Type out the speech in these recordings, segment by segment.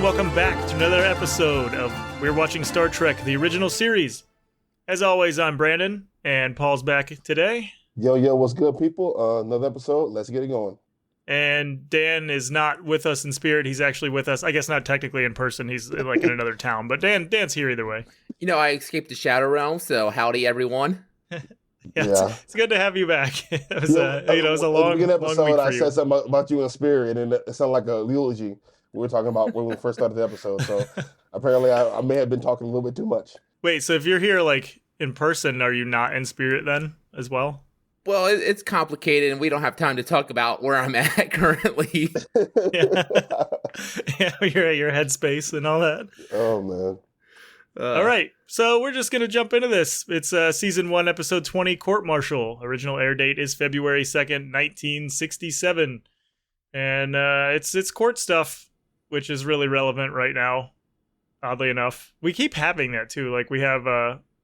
welcome back to another episode of We're Watching Star Trek, the original series. As always, I'm Brandon, and Paul's back today. Yo, what's good, people? Another episode. Let's get it going. And Dan is not with us in spirit. He's actually with us. I guess not technically in person. He's like in another town. But Dan's here either way. You know, I escaped the Shadow Realm, so howdy, everyone. It's good to have you back. It was, it was a long episode. Long week for I you. said something about you in spirit, and it sounded like a eulogy we were talking about when we first started the episode. So apparently I may have been talking a little bit too much. Wait, so if you're here like in person, are you not in spirit then as well? Well, it's complicated, and we don't have time to talk about where I'm at currently. Yeah, you're at your headspace and all that. Oh, man. All right, so we're just going to jump into this. It's Season 1, Episode 20, Court Martial. Original air date is February 2nd, 1967. And it's court stuff, which is really relevant right now, oddly enough. We keep having that, too. Like, we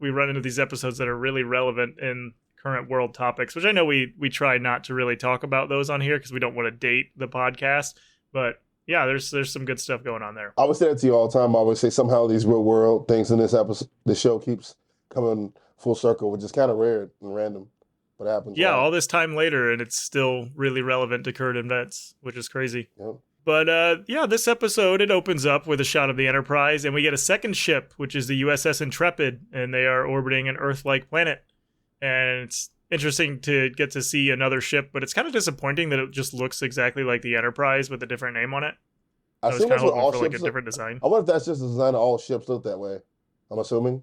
run into these episodes that are really relevant in current world topics, which I know we try not to really talk about those on here because we don't want to date the podcast. But yeah, there's some good stuff going on there. I would say that to you all the time. I would say somehow these real world things in this episode, the show keeps coming full circle, which is kind of rare and random, but it happens. Yeah, all this time later, and it's still really relevant to current events, which is crazy. Yep. But this episode, it opens up with a shot of the Enterprise, and we get a second ship, which is the USS Intrepid, and they are orbiting an Earth-like planet. And it's interesting to get to see another ship, but it's kind of disappointing that it just looks exactly like the Enterprise with a different name on it. I was kind of hoping for like a different design. I wonder if that's just the design of all ships look that way. I'm assuming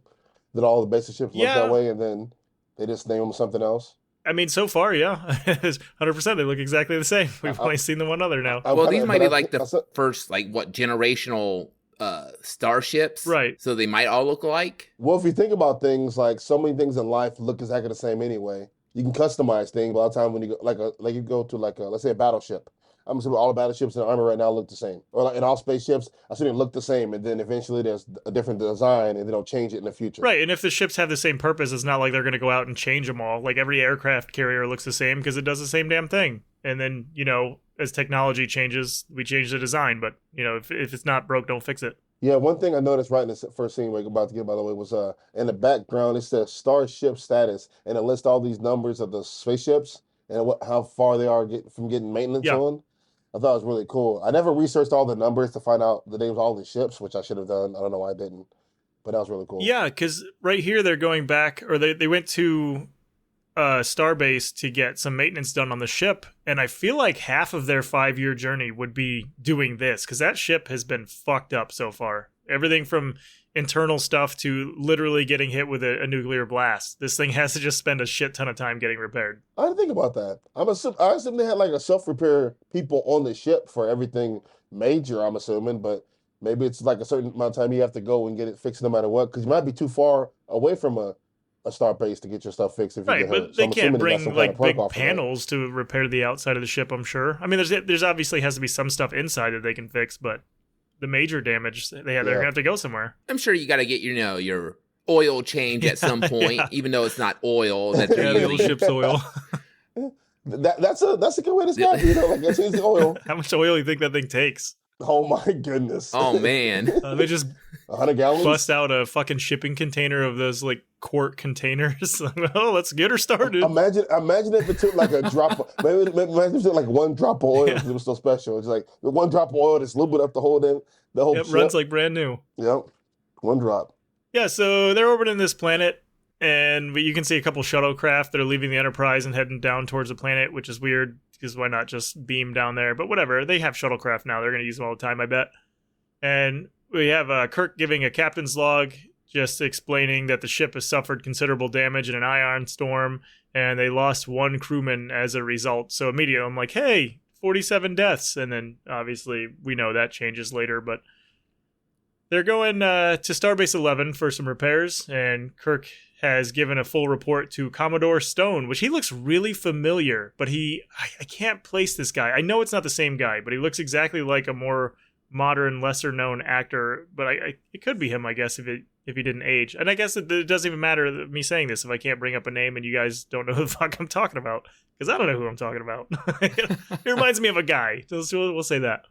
that all the basic ships look that way, and then they just name them something else. I mean, so far, yeah. 100%. They look exactly the same. We've only seen the one other now. Well, these might be like the first, generational starships, right? So they might all look alike. Well, if you think about things, like so many things in life look exactly the same anyway. You can customize things. By the time when you go, you go to let's say a battleship. I'm assuming all the battleships in the army right now look the same, or in all spaceships, I assume they look the same, and then eventually there's a different design, and they don't change it in the future. Right, and if the ships have the same purpose, it's not like they're going to go out and change them all. Like every aircraft carrier looks the same because it does the same damn thing. And then as technology changes, we change the design. But if it's not broke, don't fix it. Yeah, one thing I noticed right in the first scene we're about to get, by the way, was in the background, it says starship status, and it lists all these numbers of the spaceships and how far they are from getting maintenance on. I thought it was really cool. I never researched all the numbers to find out the names of all the ships, which I should have done. I don't know why I didn't, but that was really cool. Yeah, because right here they're going back, or they went to Starbase to get some maintenance done on the ship, and I feel like half of their 5-year journey would be doing this, because that ship has been fucked up so far. Everything from internal stuff to literally getting hit with a nuclear blast. This thing has to just spend a shit ton of time getting repaired. I didn't think about that. I assume they had like a self-repair people on the ship for everything major, I'm assuming, but maybe it's like a certain amount of time you have to go and get it fixed no matter what, because you might be too far away from a star base to get your stuff fixed if you get hurt. But they can't bring like big panels to repair the outside of the ship, I'm sure. I mean, there's obviously has to be some stuff inside that they can fix, but the major damage, they're going to have to go somewhere. I'm sure you got to get, your oil change at some point, even though it's not oil. That they're the old ship's oil. That's a good way to describe it. Like it's easy oil. How much oil do you think that thing takes? Oh my goodness. Oh man. They just 100 gallons? Bust out a fucking shipping container of those like quart containers. Oh, let's get her started. Imagine if it took like a drop. Maybe imagine if it took like one drop of oil because it was so special. It's like the one drop of oil that's lubed up the whole It ship. Runs like brand new. Yep, one drop. Yeah, so they're orbiting this planet, and you can see a couple shuttlecraft that are leaving the Enterprise and heading down towards the planet, which is weird because why not just beam down there? But whatever, they have shuttlecraft now. They're going to use them all the time, I bet. And we have Kirk giving a captain's log, just explaining that the ship has suffered considerable damage in an ion storm, and they lost one crewman as a result. So immediately I'm like, hey, 47 deaths. And then obviously we know that changes later, but they're going to Starbase 11 for some repairs, and Kirk has given a full report to Commodore Stone, which he looks really familiar, but I can't place this guy. I know it's not the same guy, but he looks exactly like a more modern, lesser-known actor, but it could be him, I guess, if he didn't age. And I guess it doesn't even matter me saying this if I can't bring up a name and you guys don't know who the fuck I'm talking about, because I don't know who I'm talking about. It reminds me of a guy. So we'll say that.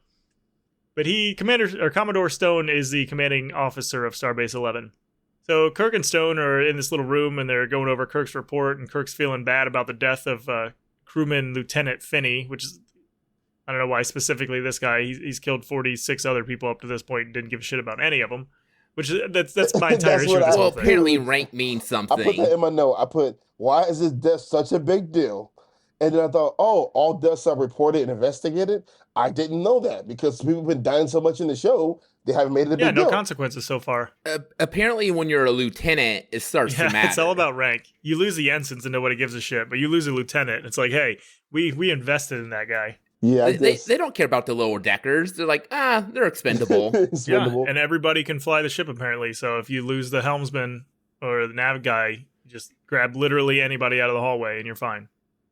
But Commodore Stone is the commanding officer of Starbase 11. So Kirk and Stone are in this little room, and they're going over Kirk's report, and Kirk's feeling bad about the death of crewman Lieutenant Finney, which is, I don't know why specifically this guy. He's killed 46 other people up to this point and didn't give a shit about any of them. Which that's my entire issue with this whole thing. Apparently rank means something. I put that in my note. I put, why is this death such a big deal? And then I thought, all deaths are reported and investigated. I didn't know that because people have been dying so much in the show, they haven't made it a big deal. Yeah, no consequences so far. Apparently, when you're a lieutenant, it starts to matter. It's all about rank. You lose the ensigns and nobody gives a shit, but you lose a lieutenant. It's like, hey, we invested in that guy. Yeah, they don't care about the lower deckers. They're like, they're expendable. Yeah, and everybody can fly the ship apparently. So if you lose the helmsman or the nav guy, you just grab literally anybody out of the hallway and you're fine.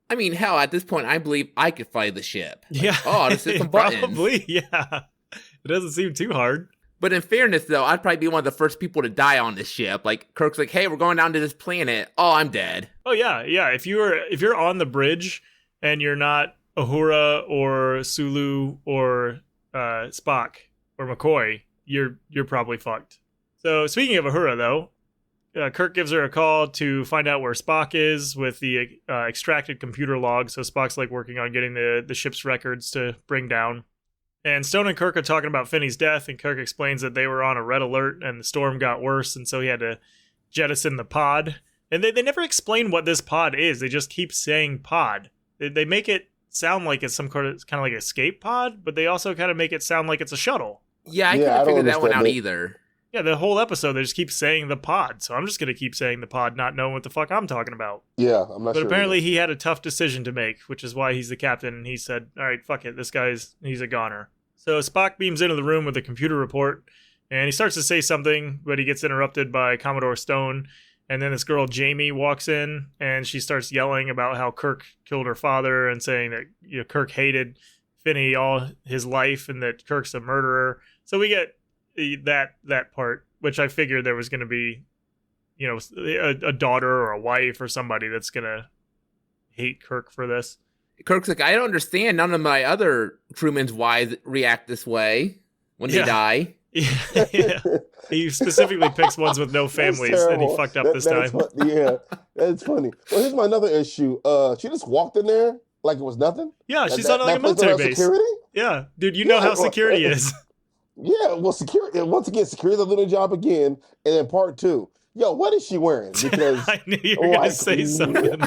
I mean, hell, at this point, I believe I could fly the ship. Like, yeah. Oh, just hit some buttons. Probably, yeah. It doesn't seem too hard. But in fairness, though, I'd probably be one of the first people to die on this ship. Like, Kirk's like, hey, we're going down to this planet. Oh, I'm dead. Oh, yeah. If you're on the bridge and you're not Uhura or Sulu or Spock or McCoy, you're probably fucked. So speaking of Uhura, though, Kirk gives her a call to find out where Spock is with the extracted computer log. So Spock's like working on getting the ship's records to bring down. And Stone and Kirk are talking about Finney's death, and Kirk explains that they were on a red alert and the storm got worse, and so he had to jettison the pod. And they never explain what this pod is. They just keep saying pod. They make it sound like it's some kind of like escape pod, but they also kind of make it sound like it's a shuttle. Yeah, I couldn't figure that one out either. Yeah, the whole episode, they just keep saying the pod. So I'm just going to keep saying the pod, not knowing what the fuck I'm talking about. Yeah, I'm not sure. But apparently he had a tough decision to make, which is why he's the captain. And he said, all right, fuck it. He's a goner. So Spock beams into the room with a computer report. And he starts to say something, but he gets interrupted by Commodore Stone. And then this girl, Jamie, walks in. And she starts yelling about how Kirk killed her father. And saying that Kirk hated Finney all his life. And that Kirk's a murderer. So we get that part, which I figured there was going to be, a daughter or a wife or somebody that's going to hate Kirk for this. Kirk's like, I don't understand. None of my other crewmen's wives react this way when they die. Yeah. He specifically picks ones with no families, and he fucked up this time. Yeah, that's funny. Well, here's my another issue. She just walked in there like it was nothing. Yeah, she's on like a military base. Security? Yeah, dude, you know how security is. Yeah, well, security. Once again, security is a little job again. And then part two. Yo, what is she wearing? Because I knew you were going to say something.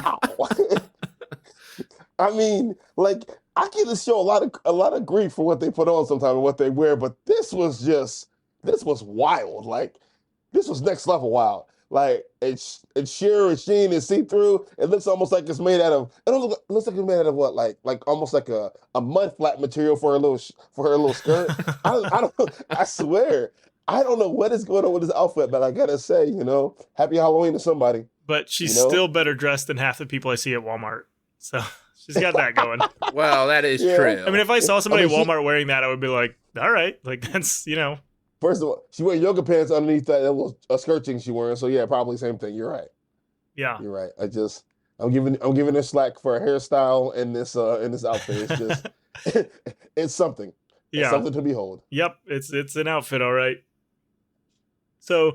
I mean, like, I give this show a lot of grief for what they put on sometimes and what they wear, but this was wild. Like, this was next level wild. Like, it's sheer and sheen and see-through. It looks almost like it's made out of, it looks like it's made out of what? Like almost like a mud flat material for her little skirt. I swear, I don't know what is going on with this outfit, but I gotta say, happy Halloween to somebody. But she's still better dressed than half the people I see at Walmart. So she's got that going. Well, that is true. I mean, if I saw somebody at Walmart wearing that, I would be like, all right, like that's, First of all, she wearing yoga pants underneath that little skirt thing she wearing. So yeah, probably same thing. You're right. Yeah, you're right. I'm giving her slack for a hairstyle in this outfit. It's just it's something. Yeah, it's something to behold. Yep, it's an outfit, all right. So,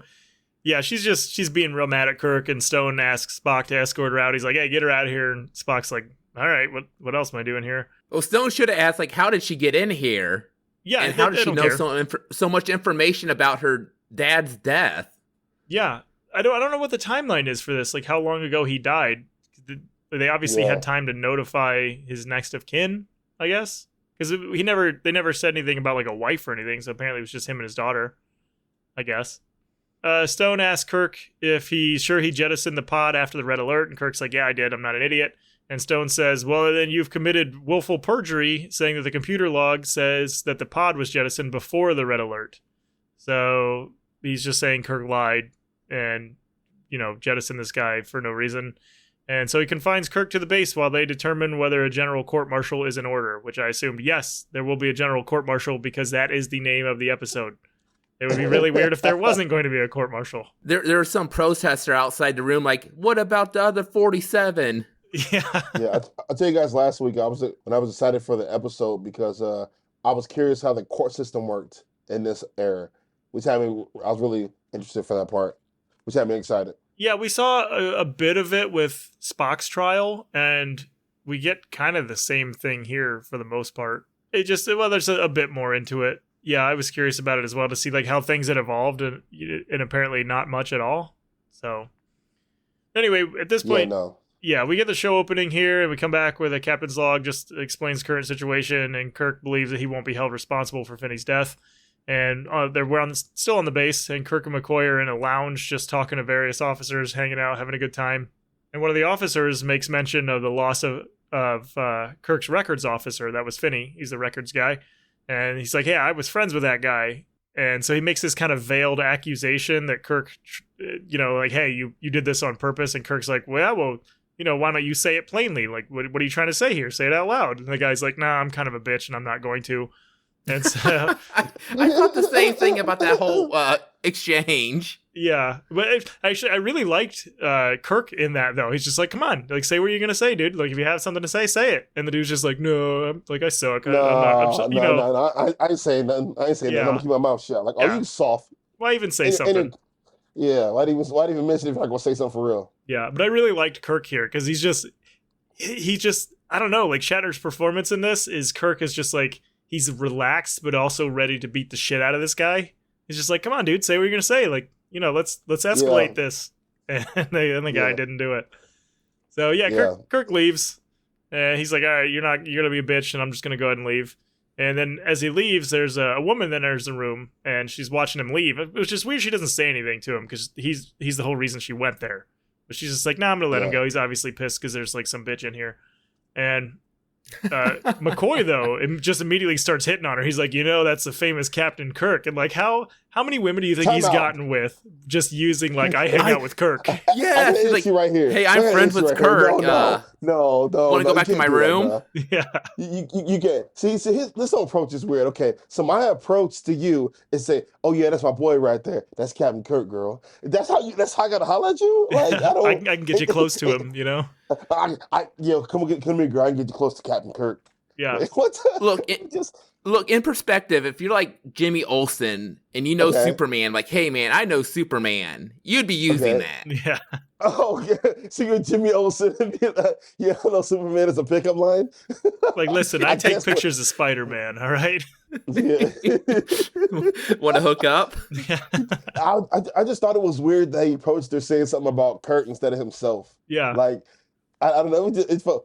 yeah, she's being real mad at Kirk, and Stone asks Spock to escort her out. He's like, hey, get her out of here. And Spock's like, all right, what else am I doing here? Well, Stone should have asked, like, how did she get in here? Yeah, and how did she know so much information about her dad's death? Yeah, I don't know what the timeline is for this. Like, how long ago he died? They obviously had time to notify his next of kin, I guess, because they never said anything about like a wife or anything. So apparently it was just him and his daughter, I guess. Stone asks Kirk if he's sure he jettisoned the pod after the red alert, and Kirk's like, yeah, I did. I'm not an idiot. And Stone says, well, then you've committed willful perjury, saying that the computer log says that the pod was jettisoned before the red alert. So he's just saying Kirk lied and, jettisoned this guy for no reason. And so he confines Kirk to the base while they determine whether a general court-martial is in order, which I assumed, yes, there will be a general court-martial because that is the name of the episode. It would be really weird if there wasn't going to be a court-martial. There was some protester outside the room like, what about the other 47? Yeah. Yeah, I'll tell you guys last week, when I was excited for the episode because I was curious how the court system worked in this era, which had me. I was really interested for that part, which had me excited. Yeah, we saw a bit of it with Spock's trial, and we get kind of the same thing here for the most part. It just, well, there's a bit more into it. Yeah, I was curious about it as well to see like how things had evolved, and apparently not much at all. So anyway, at this point, we get the show opening here, and we come back with a captain's log, just explains current situation, and Kirk believes that he won't be held responsible for Finney's death. And we're still on the base, and Kirk and McCoy are in a lounge just talking to various officers, hanging out, having a good time. And one of the officers makes mention of the loss of Kirk's records officer. That was Finney. He's the records guy. And he's like, hey, I was friends with that guy. And so he makes this kind of veiled accusation that Kirk, like, hey, you did this on purpose. And Kirk's like, well, why don't you say it plainly? Like, what are you trying to say here? Say it out loud. And the guy's like, nah, I'm kind of a bitch and I'm not going to. And so I thought the same thing about that whole exchange. Yeah, but actually, I really liked Kirk in that though. He's just like, "Come on, like, say what you're gonna say, dude. Like, if you have something to say, say it." And the dude's just like, "No, I suck. I ain't saying nothing. I ain't saying nothing. I'm gonna keep my mouth shut. Like, are you soft? Why even say something? Why even mention if I gonna say something for real? Yeah, but I really liked Kirk here because he just I don't know. Like Shatner's performance in this is Kirk is just like. He's relaxed, but also ready to beat the shit out of this guy. He's just like, come on, dude, say what you're going to say. Like, let's escalate this. And the guy didn't do it. So, Kirk leaves. And he's like, all right, you're going to be a bitch, and I'm just going to go ahead and leave. And then as he leaves, there's a woman that enters the room, and she's watching him leave. It was just weird she doesn't say anything to him, because he's the whole reason she went there. But she's just like, nah, I'm going to let him go. He's obviously pissed because there's, like, some bitch in here. And McCoy though just immediately starts hitting on her. He's like, that's the famous Captain Kirk. And like, how many women do you think he's gotten with just using like I hang out with Kirk? Yeah, she's like, right here. Hey, I'm friends with Kirk. No. Want to go back to my room? Yeah, you get see this whole approach is weird. Okay, so my approach to you is say, oh yeah, that's my boy right there. That's Captain Kirk, girl. That's how I gotta holler at you. Like I can get you close to him. Come here, girl. I can get you close to Captain Kirk. Yeah. Look, in perspective, if you're like Jimmy Olsen and Superman, like, hey man, I know Superman, you'd be using that. Yeah. Oh yeah. So you're Jimmy Olsen and Superman is a pickup line? Like, listen, I take pictures of Spider-Man, all right? Yeah. Want to hook up? Yeah. I just thought it was weird that he approached her saying something about Kirk instead of himself. Yeah. Like, I don't know.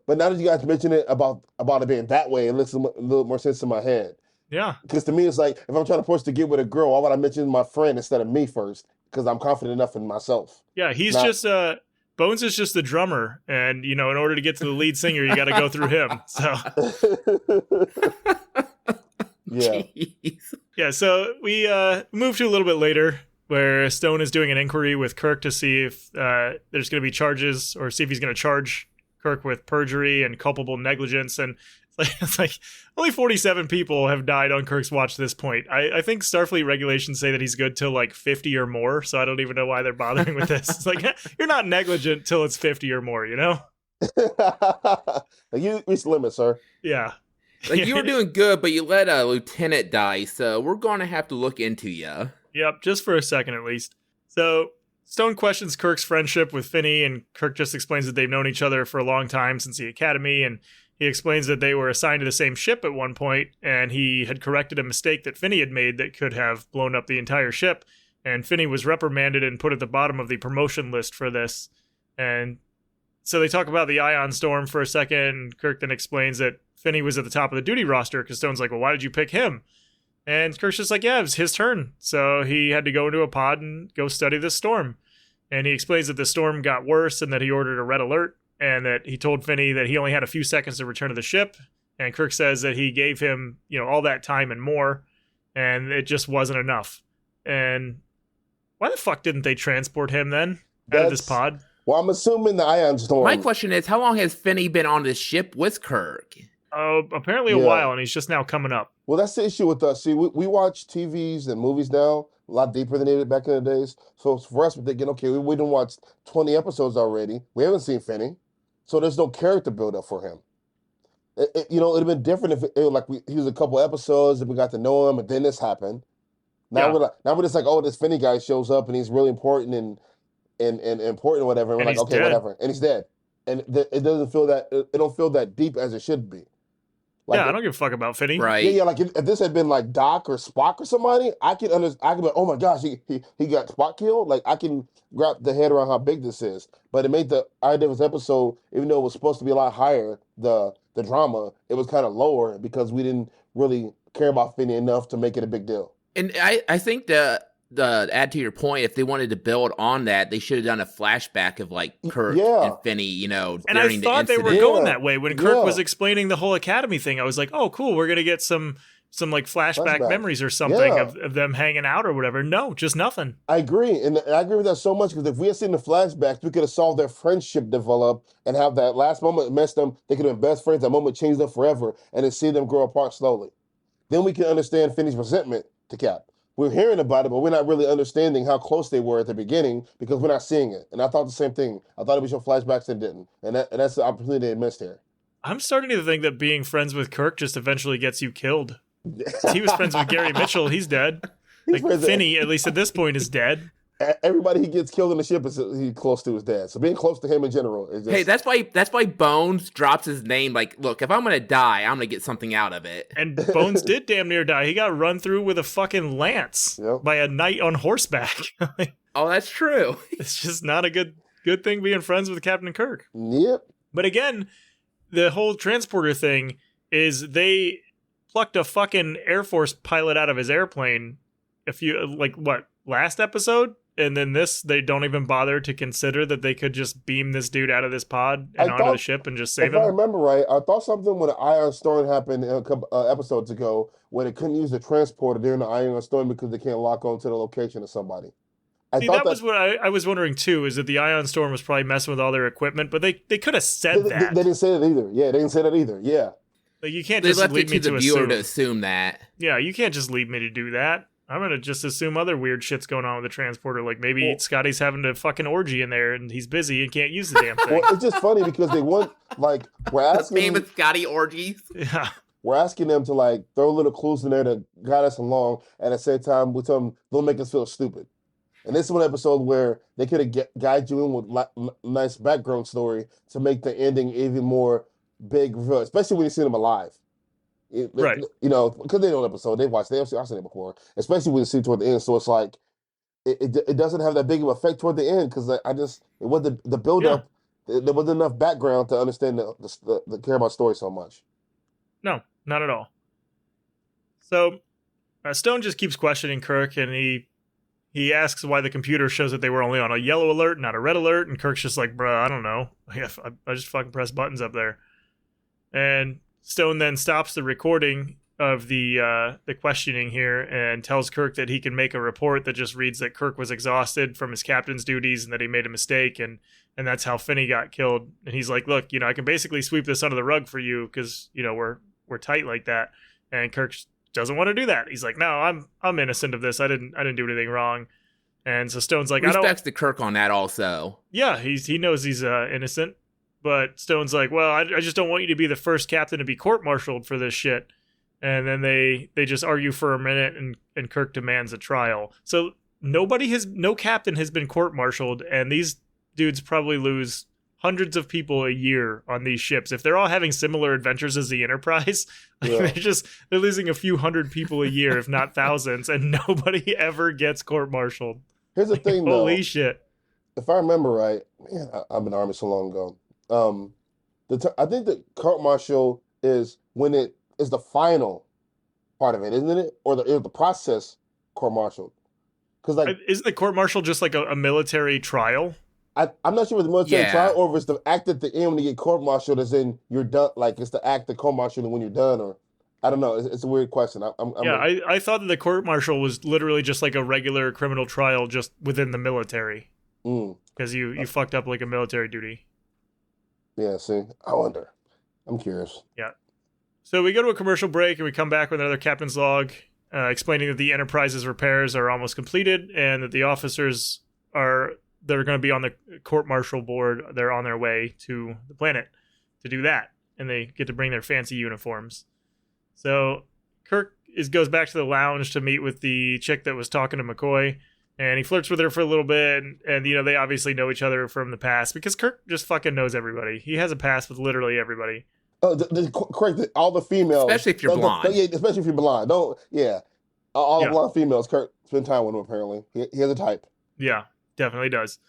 But now that you guys mention it about it being that way, it makes a little more sense in my head. Yeah. Because to me, it's like, if I'm trying to push to get with a girl, why would I mention my friend instead of me first? Because I'm confident enough in myself. Yeah, Bones is just the drummer. And, in order to get to the lead singer, you got to go through him. So. Yeah. Jeez. Yeah, so we move to a little bit later where Stone is doing an inquiry with Kirk to see if there's going to be charges or see if he's going to charge Kirk with perjury and culpable negligence. And it's like only 47 people have died on Kirk's watch to this point. I think Starfleet regulations say that he's good till like 50 or more, so I don't even know why they're bothering with this. It's like, you're not negligent till it's 50 or more, You reached the limit, sir. Yeah. Like, you were doing good, but you let a lieutenant die, so we're going to have to look into you. Yep, just for a second at least. So Stone questions Kirk's friendship with Finney, and Kirk just explains that they've known each other for a long time since the academy, and he explains that they were assigned to the same ship at one point, and he had corrected a mistake that Finney had made that could have blown up the entire ship, and Finney was reprimanded and put at the bottom of the promotion list for this. And so they talk about the ion storm for a second, and Kirk then explains that Finney was at the top of the duty roster, because Stone's like, well, why did you pick him? And Kirk's just like, yeah, it was his turn. So he had to go into a pod and go study this storm. And he explains that the storm got worse and that he ordered a red alert and that he told Finney that he only had a few seconds to return to the ship. And Kirk says that he gave him, all that time and more, and it just wasn't enough. And why the fuck didn't they transport him then out of this pod? Well, I'm assuming the ion storm. My question is, how long has Finney been on this ship with Kirk? Oh, apparently a while, and he's just now coming up. Well, that's the issue with us. See, we watch TVs and movies now a lot deeper than they did back in the days. So for us, we're thinking, okay, we done watched 20 episodes already. We haven't seen Finney. So there's no character build-up for him. It'd have been different if he was a couple episodes and we got to know him, and then this happened. Now we're just like, oh, this Finney guy shows up and he's really important and important or whatever. And we're like, okay, dead. Whatever, and he's dead, and it doesn't feel that it don't feel that deep as it should be. Like, I don't give a fuck about Finney. Right? Yeah. Like if this had been like Doc or Spock or somebody, I could be like, oh my gosh, he got Spock killed. Like I can wrap the head around how big this is. But it made the idea of this episode, even though it was supposed to be a lot higher, the drama, it was kind of lower because we didn't really care about Finney enough to make it a big deal. And I think the add to your point, if they wanted to build on that, they should have done a flashback of like Kirk and Finney, and during I thought the they were going that way when Kirk was explaining the whole Academy thing. I was like, oh, cool, we're gonna get some like flashback memories or something of them hanging out or whatever. No, just nothing. I agree, and I agree with that so much because if we had seen the flashbacks, we could have saw their friendship develop and have that last moment mess them. They could have been best friends. That moment changed them forever, and then see them grow apart slowly. Then we can understand Finney's resentment to Cap. We're hearing about it, but we're not really understanding how close they were at the beginning because we're not seeing it. And I thought the same thing. I thought it would show flashbacks and didn't. And that's the opportunity they missed here. I'm starting to think that being friends with Kirk just eventually gets you killed. He was friends with Gary Mitchell. He's dead. Finney, at least at this point, is dead. Everybody he gets killed in the ship he's close to his dad. So being close to him in general is just... Hey, that's why Bones drops his name. Like, look, if I'm gonna die, I'm gonna get something out of it. And Bones did damn near die. He got run through with a fucking lance by a knight on horseback. Oh, that's true. It's just not a good thing being friends with Captain Kirk. Yep. But again, the whole transporter thing is they plucked a fucking Air Force pilot out of his airplane last episode? And then they don't even bother to consider that they could just beam this dude out of this pod and onto the ship and just save him. If I remember right, I thought something when the Ion Storm happened a couple episodes ago when they couldn't use the transporter during the Ion Storm because they can't lock on to the location of somebody. That was what I was wondering too, is that the Ion Storm was probably messing with all their equipment, but they could have said that. They didn't say that either. Yeah, they didn't say that either. Yeah. Like you can't just leave me to the viewer to assume that. Yeah, you can't just leave me to do that. I'm going to just assume other weird shit's going on with the transporter. Like maybe Scotty's having a fucking orgy in there and he's busy and can't use the damn thing. Well, it's just funny because they want, we're asking... The famous Scotty orgies. Yeah. We're asking them to, throw little clues in there to guide us along. And at the same time, we tell them, don't make us feel stupid. And this is one episode where they could have guided you in with nice background story to make the ending even more big, especially when you see them alive. Right. Because they know the episode, I've seen it before, especially when you see it toward the end. So it's like, it doesn't have that big of an effect toward the end because it wasn't the build up. There wasn't enough background to understand the care about story so much. No, not at all. So Stone just keeps questioning Kirk, and he asks why the computer shows that they were only on a yellow alert, not a red alert, and Kirk's just like, bruh, I don't know. I just fucking press buttons up there. And Stone then stops the recording of the questioning here and tells Kirk that he can make a report that just reads that Kirk was exhausted from his captain's duties and that he made a mistake, and that's how Finney got killed. And he's like, look, I can basically sweep this under the rug for you because, we're tight like that. And Kirk doesn't want to do that. He's like, no, I'm innocent of this. I didn't do anything wrong. And so Stone's like, respects to Kirk on that also. Yeah, he knows he's innocent. But Stone's like, well, I just don't want you to be the first captain to be court-martialed for this shit. And then they just argue for a minute, and Kirk demands a trial. So no captain has been court-martialed, and these dudes probably lose hundreds of people a year on these ships. If they're all having similar adventures as the Enterprise, they're losing a few hundred people a year, if not thousands, and nobody ever gets court-martialed. Here's the thing, though. Holy shit. If I remember right, man, I've been in the Army so long ago. I think the court martial is when it is the final part of it, isn't it? Or the process court martial. Because isn't the court martial just like a military trial? I'm not sure if it's a military trial or if it's the act at the end when you get court martialed, as in you're done. Like it's the act of court martial when you're done, or I don't know. It's a weird question. I thought that the court martial was literally just like a regular criminal trial, just within the military. Because you fucked up like a military duty. Yeah, see, I wonder. I'm curious. Yeah. So we go to a commercial break and we come back with another captain's log explaining that the Enterprise's repairs are almost completed and that the officers they're going to be on the court-martial board. They're on their way to the planet to do that. and they get to bring their fancy uniforms. So Kirk goes back to the lounge to meet with the chick that was talking to McCoy, and he flirts with her for a little bit, and they obviously know each other from the past, because Kirk just fucking knows everybody. He has a past with literally everybody. Oh, correct. All the females, especially if you're blonde. Yeah, especially if you're blonde. All the blonde females. Kirk spend time with him. Apparently, he has a type. Yeah, definitely does.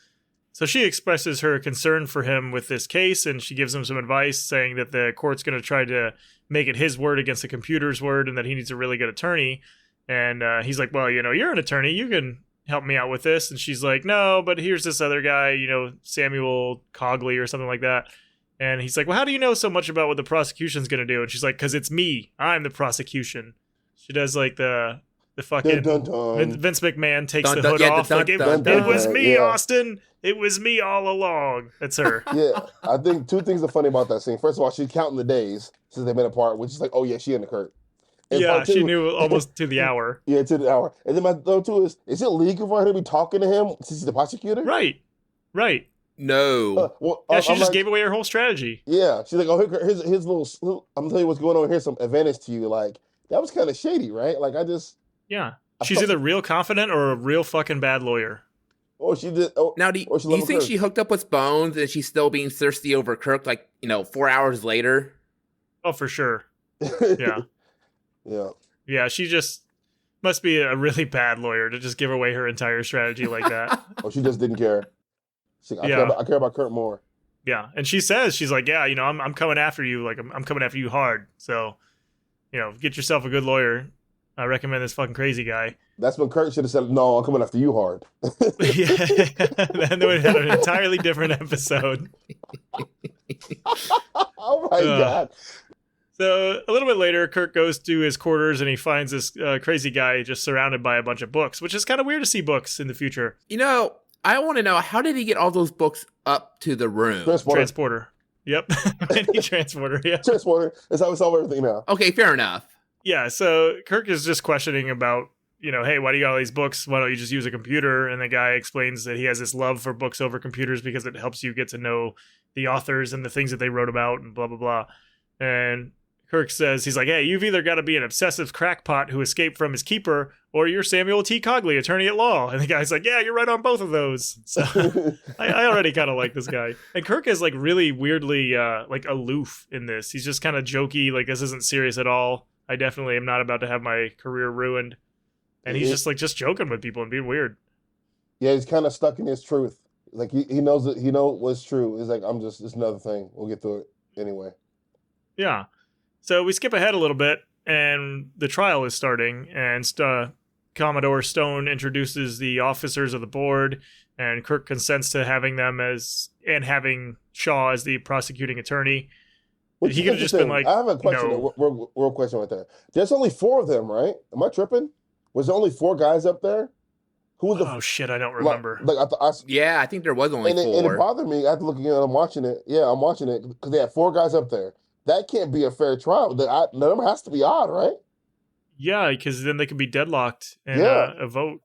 So she expresses her concern for him with this case, and she gives him some advice, saying that the court's going to try to make it his word against the computer's word, and that he needs a really good attorney. And he's like, well, you're an attorney. You can help me out with this. And she's like, no, but here's this other guy, Samuel Cogley or something like that. And he's like, well, how do you know so much about what the prosecution's going to do? And she's like, because it's me. I'm the prosecution. She does like the fucking dun, dun, dun. Vince McMahon takes the hood off. It was me, Austin. It was me all along. That's her. Yeah, I think two things are funny about that scene. First of all, she's counting the days since they've been apart, which is like, oh yeah, she and the Kirk. And yeah, she knew almost to the hour. Yeah, to the hour. And then my thought too is it legal for her to be talking to him since he's the prosecutor? Right. No. She just gave away her whole strategy. Yeah, she's like, oh, here's little. I'm gonna tell you what's going on. Here's some advantage to you. Like that was kind of shady, right? Like yeah. She's either real confident or a real fucking bad lawyer. Or she did. Now, do you think she hooked up with Bones and she's still being thirsty over Kirk, 4 hours later? Oh, for sure. Yeah. Yeah. Yeah, she just must be a really bad lawyer to just give away her entire strategy like that. Or she just didn't care. I care about Kirk more. Yeah, and she's like, yeah, I'm coming after you. Like, I'm coming after you hard. So, get yourself a good lawyer. I recommend this fucking crazy guy. That's when Kirk should have said, no, I'm coming after you hard. Yeah. Then they would have had an entirely different episode. Oh my God. So a little bit later, Kirk goes to his quarters and he finds this crazy guy just surrounded by a bunch of books, which is kind of weird to see books in the future. I want to know, how did he get all those books up to the room? Transporter. Yep. Any transporter, yeah. Transporter. That's how we solve everything now. Okay, fair enough. Yeah, so Kirk is just questioning about, hey, why do you got all these books? Why don't you just use a computer? And the guy explains that he has this love for books over computers because it helps you get to know the authors and the things that they wrote about and blah, blah, blah. And Kirk says, he's like, hey, you've either got to be an obsessive crackpot who escaped from his keeper, or you're Samuel T. Cogley, attorney at law. And the guy's like, yeah, you're right on both of those. So I already kind of like this guy. And Kirk is like really weirdly aloof in this. He's just kind of jokey, like this isn't serious at all. I definitely am not about to have my career ruined. And he's just joking with people and being weird. Yeah, he's kind of stuck in his truth. Like he knows what's true. He's like, it's another thing. We'll get through it anyway. Yeah. So we skip ahead a little bit, and the trial is starting, and Commodore Stone introduces the officers of the board, and Kirk consents to having them having Shaw as the prosecuting attorney. Which he could have just been like, I have a question, real question right there. There's only 4 of them, right? Am I tripping? Was there only 4 guys up there? Who was oh shit, I don't remember. I think there was only 4. And it bothered me. I had to look again. I'm watching it. Yeah, I'm watching it because they had 4 guys up there. That can't be a fair trial. The number has to be odd, right? Yeah, because then they could be deadlocked and a vote.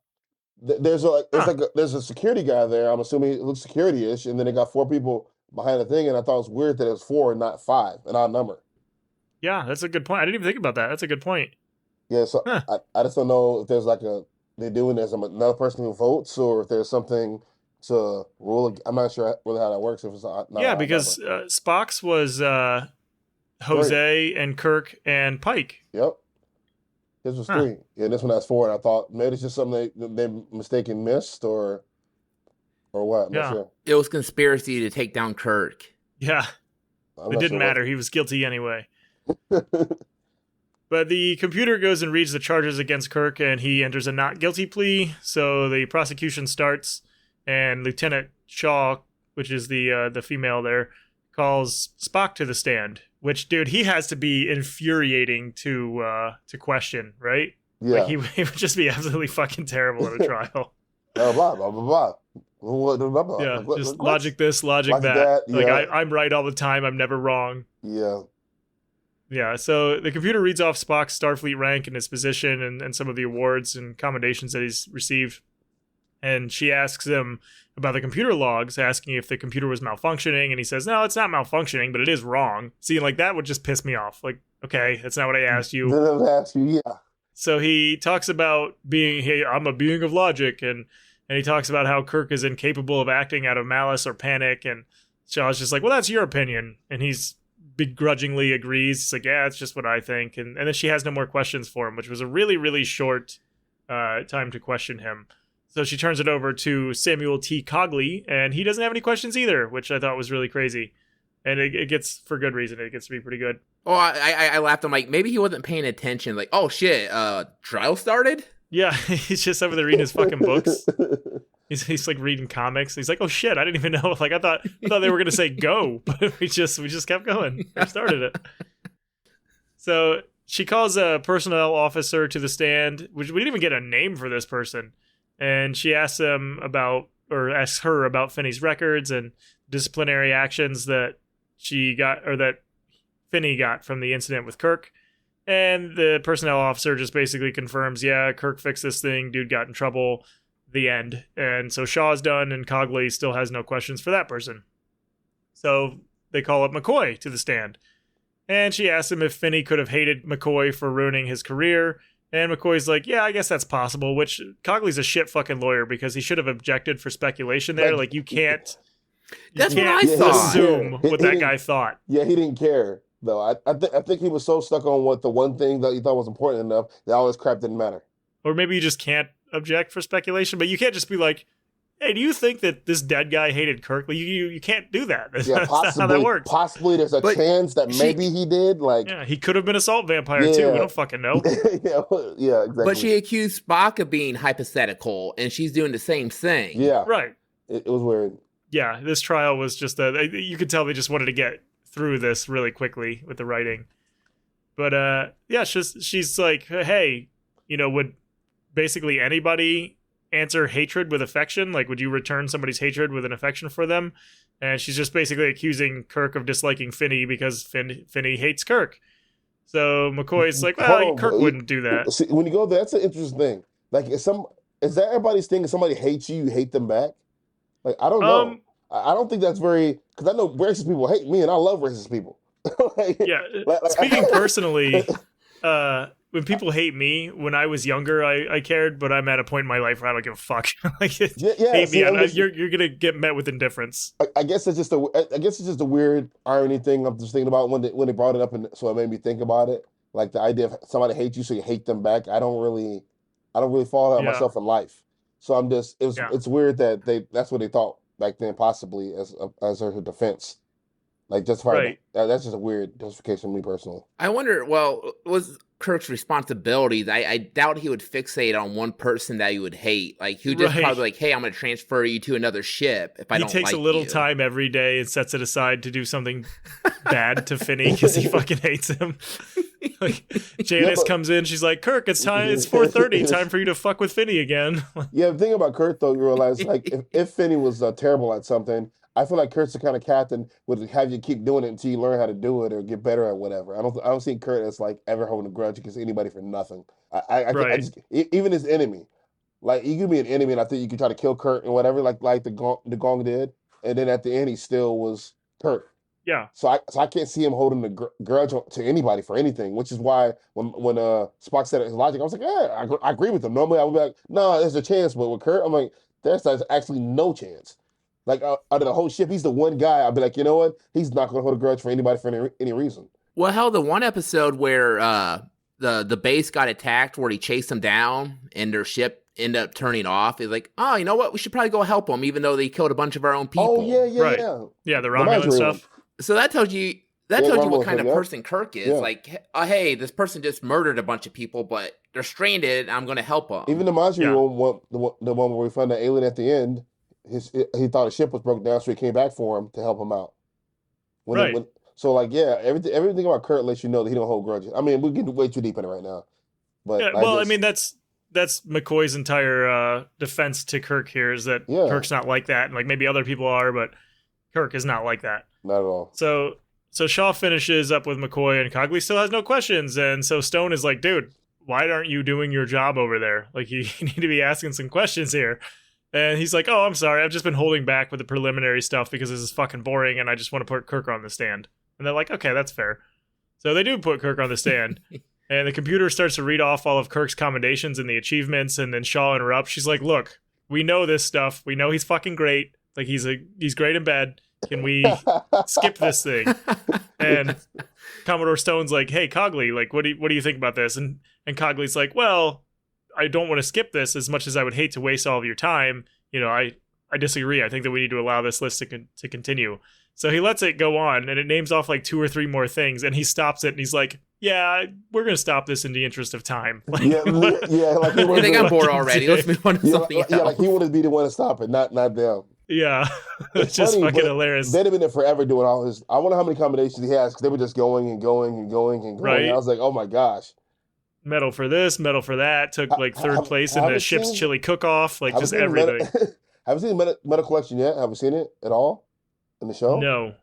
There's a security guy there. I'm assuming it looks security-ish, and then they got 4 people behind the thing, and I thought it was weird that it was 4 and not 5, an odd number. Yeah, that's a good point. I didn't even think about that. That's a good point. Yeah, so I just don't know if there's they're doing there's another person who votes, or if there's something to rule. I'm not sure really how that works. If it's not because Spock's was Jose and Kirk and Pike. Yep. This was 3. Yeah, this one has 4, and I thought maybe it's just something they mistaken missed or what. I'm not sure. It was conspiracy to take down Kirk. Yeah. It didn't matter. He was guilty anyway. But the computer goes and reads the charges against Kirk, and he enters a not guilty plea. So the prosecution starts, and Lieutenant Shaw, which is the female there, calls Spock to the stand. Which, dude, he has to be infuriating to question, right? Yeah. Like he would just be absolutely fucking terrible at a trial. Blah, blah, blah, blah. Yeah, just logic this, logic that. Yeah. Like I'm right all the time. I'm never wrong. Yeah. Yeah, so the computer reads off Spock's Starfleet rank and his position and some of the awards and commendations that he's received. And she asks him, about the computer logs, asking if the computer was malfunctioning, and he says, no, it's not malfunctioning, but it is wrong. See, like, that would just piss me off. Like, okay, that's not what I asked you. Yeah. So he talks about being, hey, I'm a being of logic, and he talks about how Kirk is incapable of acting out of malice or panic, and Shaw's just like, well, that's your opinion, and he's begrudgingly agrees. He's like, yeah, it's just what I think, and then she has no more questions for him, which was a really, really short time to question him. So she turns it over to Samuel T. Cogley, and he doesn't have any questions either, which I thought was really crazy. And it gets, for good reason, it gets to be pretty good. Oh, I laughed. I'm like, maybe he wasn't paying attention. Like, oh shit, trial started? Yeah, he's just over there reading his fucking books. He's like reading comics. He's like, oh shit, I didn't even know. Like, I thought they were gonna say go, but we just kept going. We started it. So she calls a personnel officer to the stand, which we didn't even get a name for this person. And she asks her about Finney's records and disciplinary actions that she got, or that Finney got from the incident with Kirk. And the personnel officer just basically confirms, yeah, Kirk fixed this thing, dude got in trouble, the end. And so Shaw's done, and Cogley still has no questions for that person. So they call up McCoy to the stand. And she asks him if Finney could have hated McCoy for ruining his career. And McCoy's like, yeah, I guess that's possible, which Cogley's a shit fucking lawyer because he should have objected for speculation there. Like, you can't... That's what I thought. Assume what that guy thought. Yeah, he didn't care, though. I think he was so stuck on what the one thing that he thought was important enough that all this crap didn't matter. Or maybe you just can't object for speculation, but you can't just be like, hey, do you think that this dead guy hated Kirk? Like, you can't do that. That's not how that works. Possibly there's a chance that maybe he did. Like, yeah, he could have been a salt vampire too. We don't fucking know. yeah, exactly. But she accused Spock of being hypothetical, and she's doing the same thing. Yeah, right. It was weird. Yeah, this trial was just you could tell they just wanted to get through this really quickly with the writing. But yeah, she's like, hey, would basically anybody answer hatred with affection? Like, would you return somebody's hatred with an affection for them? And she's just basically accusing Kirk of disliking Finney because Finney hates Kirk. So McCoy's like, well, Kirk wouldn't do that. See, when you go there, that's an interesting thing. Like, is that everybody's thing? If somebody hates you, you hate them back? Like, I don't know. I don't think that's very, because I know racist people hate me, and I love racist people. Speaking personally, when people hate me, when I was younger, I cared, but I'm at a point in my life where I don't give a fuck. Hate me, you're gonna get met with indifference. I guess it's just a weird irony thing. I'm just thinking about when they brought it up, and so it made me think about it. Like the idea of somebody hates you, so you hate them back. I don't really fall out myself in life. So it's weird that that's what they thought back then, possibly as her defense. Like, justifying that's just a weird justification to me personally. I wonder, was Kirk's responsibilities, I doubt he would fixate on one person that he would hate. Like, he would just probably like, hey, I'm going to transfer you to another ship if I don't like you. He takes a little time every day and sets it aside to do something bad to Finney because he fucking hates him. Like, Janice comes in, she's like, Kirk, it's 4:30, time for you to fuck with Finney again. Yeah, the thing about Kirk, though, you realize, like, if Finney was terrible at something, I feel like Kurt's the kind of captain would have you keep doing it until you learn how to do it or get better at whatever. I don't see Kurt as like ever holding a grudge against anybody for nothing. I just, even his enemy, like, you could be an enemy and I think you could try to kill Kurt and whatever, like the Gong did, and then at the end he still was Kurt. Yeah. So I can't see him holding a grudge to anybody for anything, which is why when Spock said his logic, I was like, yeah, I agree with him. Normally I would be like, no, there's a chance, but with Kurt, I'm like, there's actually no chance. Like, out of the whole ship, he's the one guy I'd be like, you know what? He's not going to hold a grudge for anybody for any reason. Well, hell, the one episode where the base got attacked, where he chased them down and their ship ended up turning off, is like, oh, you know what? We should probably go help them, even though they killed a bunch of our own people. Oh, yeah. Yeah, the Romulan stuff. So that tells you what kind of person Kirk is. Yeah. Like, hey, this person just murdered a bunch of people, but they're stranded, and I'm going to help them. Even the Majri one, the one where we found the alien at the end, he thought his ship was broken down, so he came back for him to help him out. Everything about Kurt lets you know that he don't hold grudges. I mean, we're getting way too deep in it right now. But I mean, that's McCoy's entire defense to Kirk here is that Kirk's not like that, and like maybe other people are, but Kirk is not like that. Not at all. So Shaw finishes up with McCoy, and Cogley still has no questions, and so Stone is like, dude, why aren't you doing your job over there? Like, you need to be asking some questions here. And he's like, oh, I'm sorry. I've just been holding back with the preliminary stuff because this is fucking boring and I just want to put Kirk on the stand. And they're like, okay, that's fair. So they do put Kirk on the stand. And the computer starts to read off all of Kirk's commendations and the achievements. And then Shaw interrupts. She's like, look, we know this stuff. We know he's fucking great. Like, he's great in bed. Can we skip this thing? And Commodore Stone's like, hey, Cogley, like, what do you think about this? And Cogley's like, well, I don't want to skip this as much as I would hate to waste all of your time. You know, I disagree. I think that we need to allow this list to continue. So he lets it go on, and it names off like 2 or 3 more things, and he stops it, and he's like, yeah, we're going to stop this in the interest of time. Like, yeah, like I think I'm bored already. Let's move on to something else. Yeah, like he wanted to be the one to stop it, not them. Yeah, it's just funny, fucking hilarious. They'd have been there forever doing all this. I wonder how many combinations he has, because they were just going and going and going and going. Right. And I was like, oh my gosh. Medal for this, medal for that. Took like 3rd place in the ship's chili cook-off. Like, just everything. Haven't seen Meta Collection yet? Have you seen it at all in the show? No.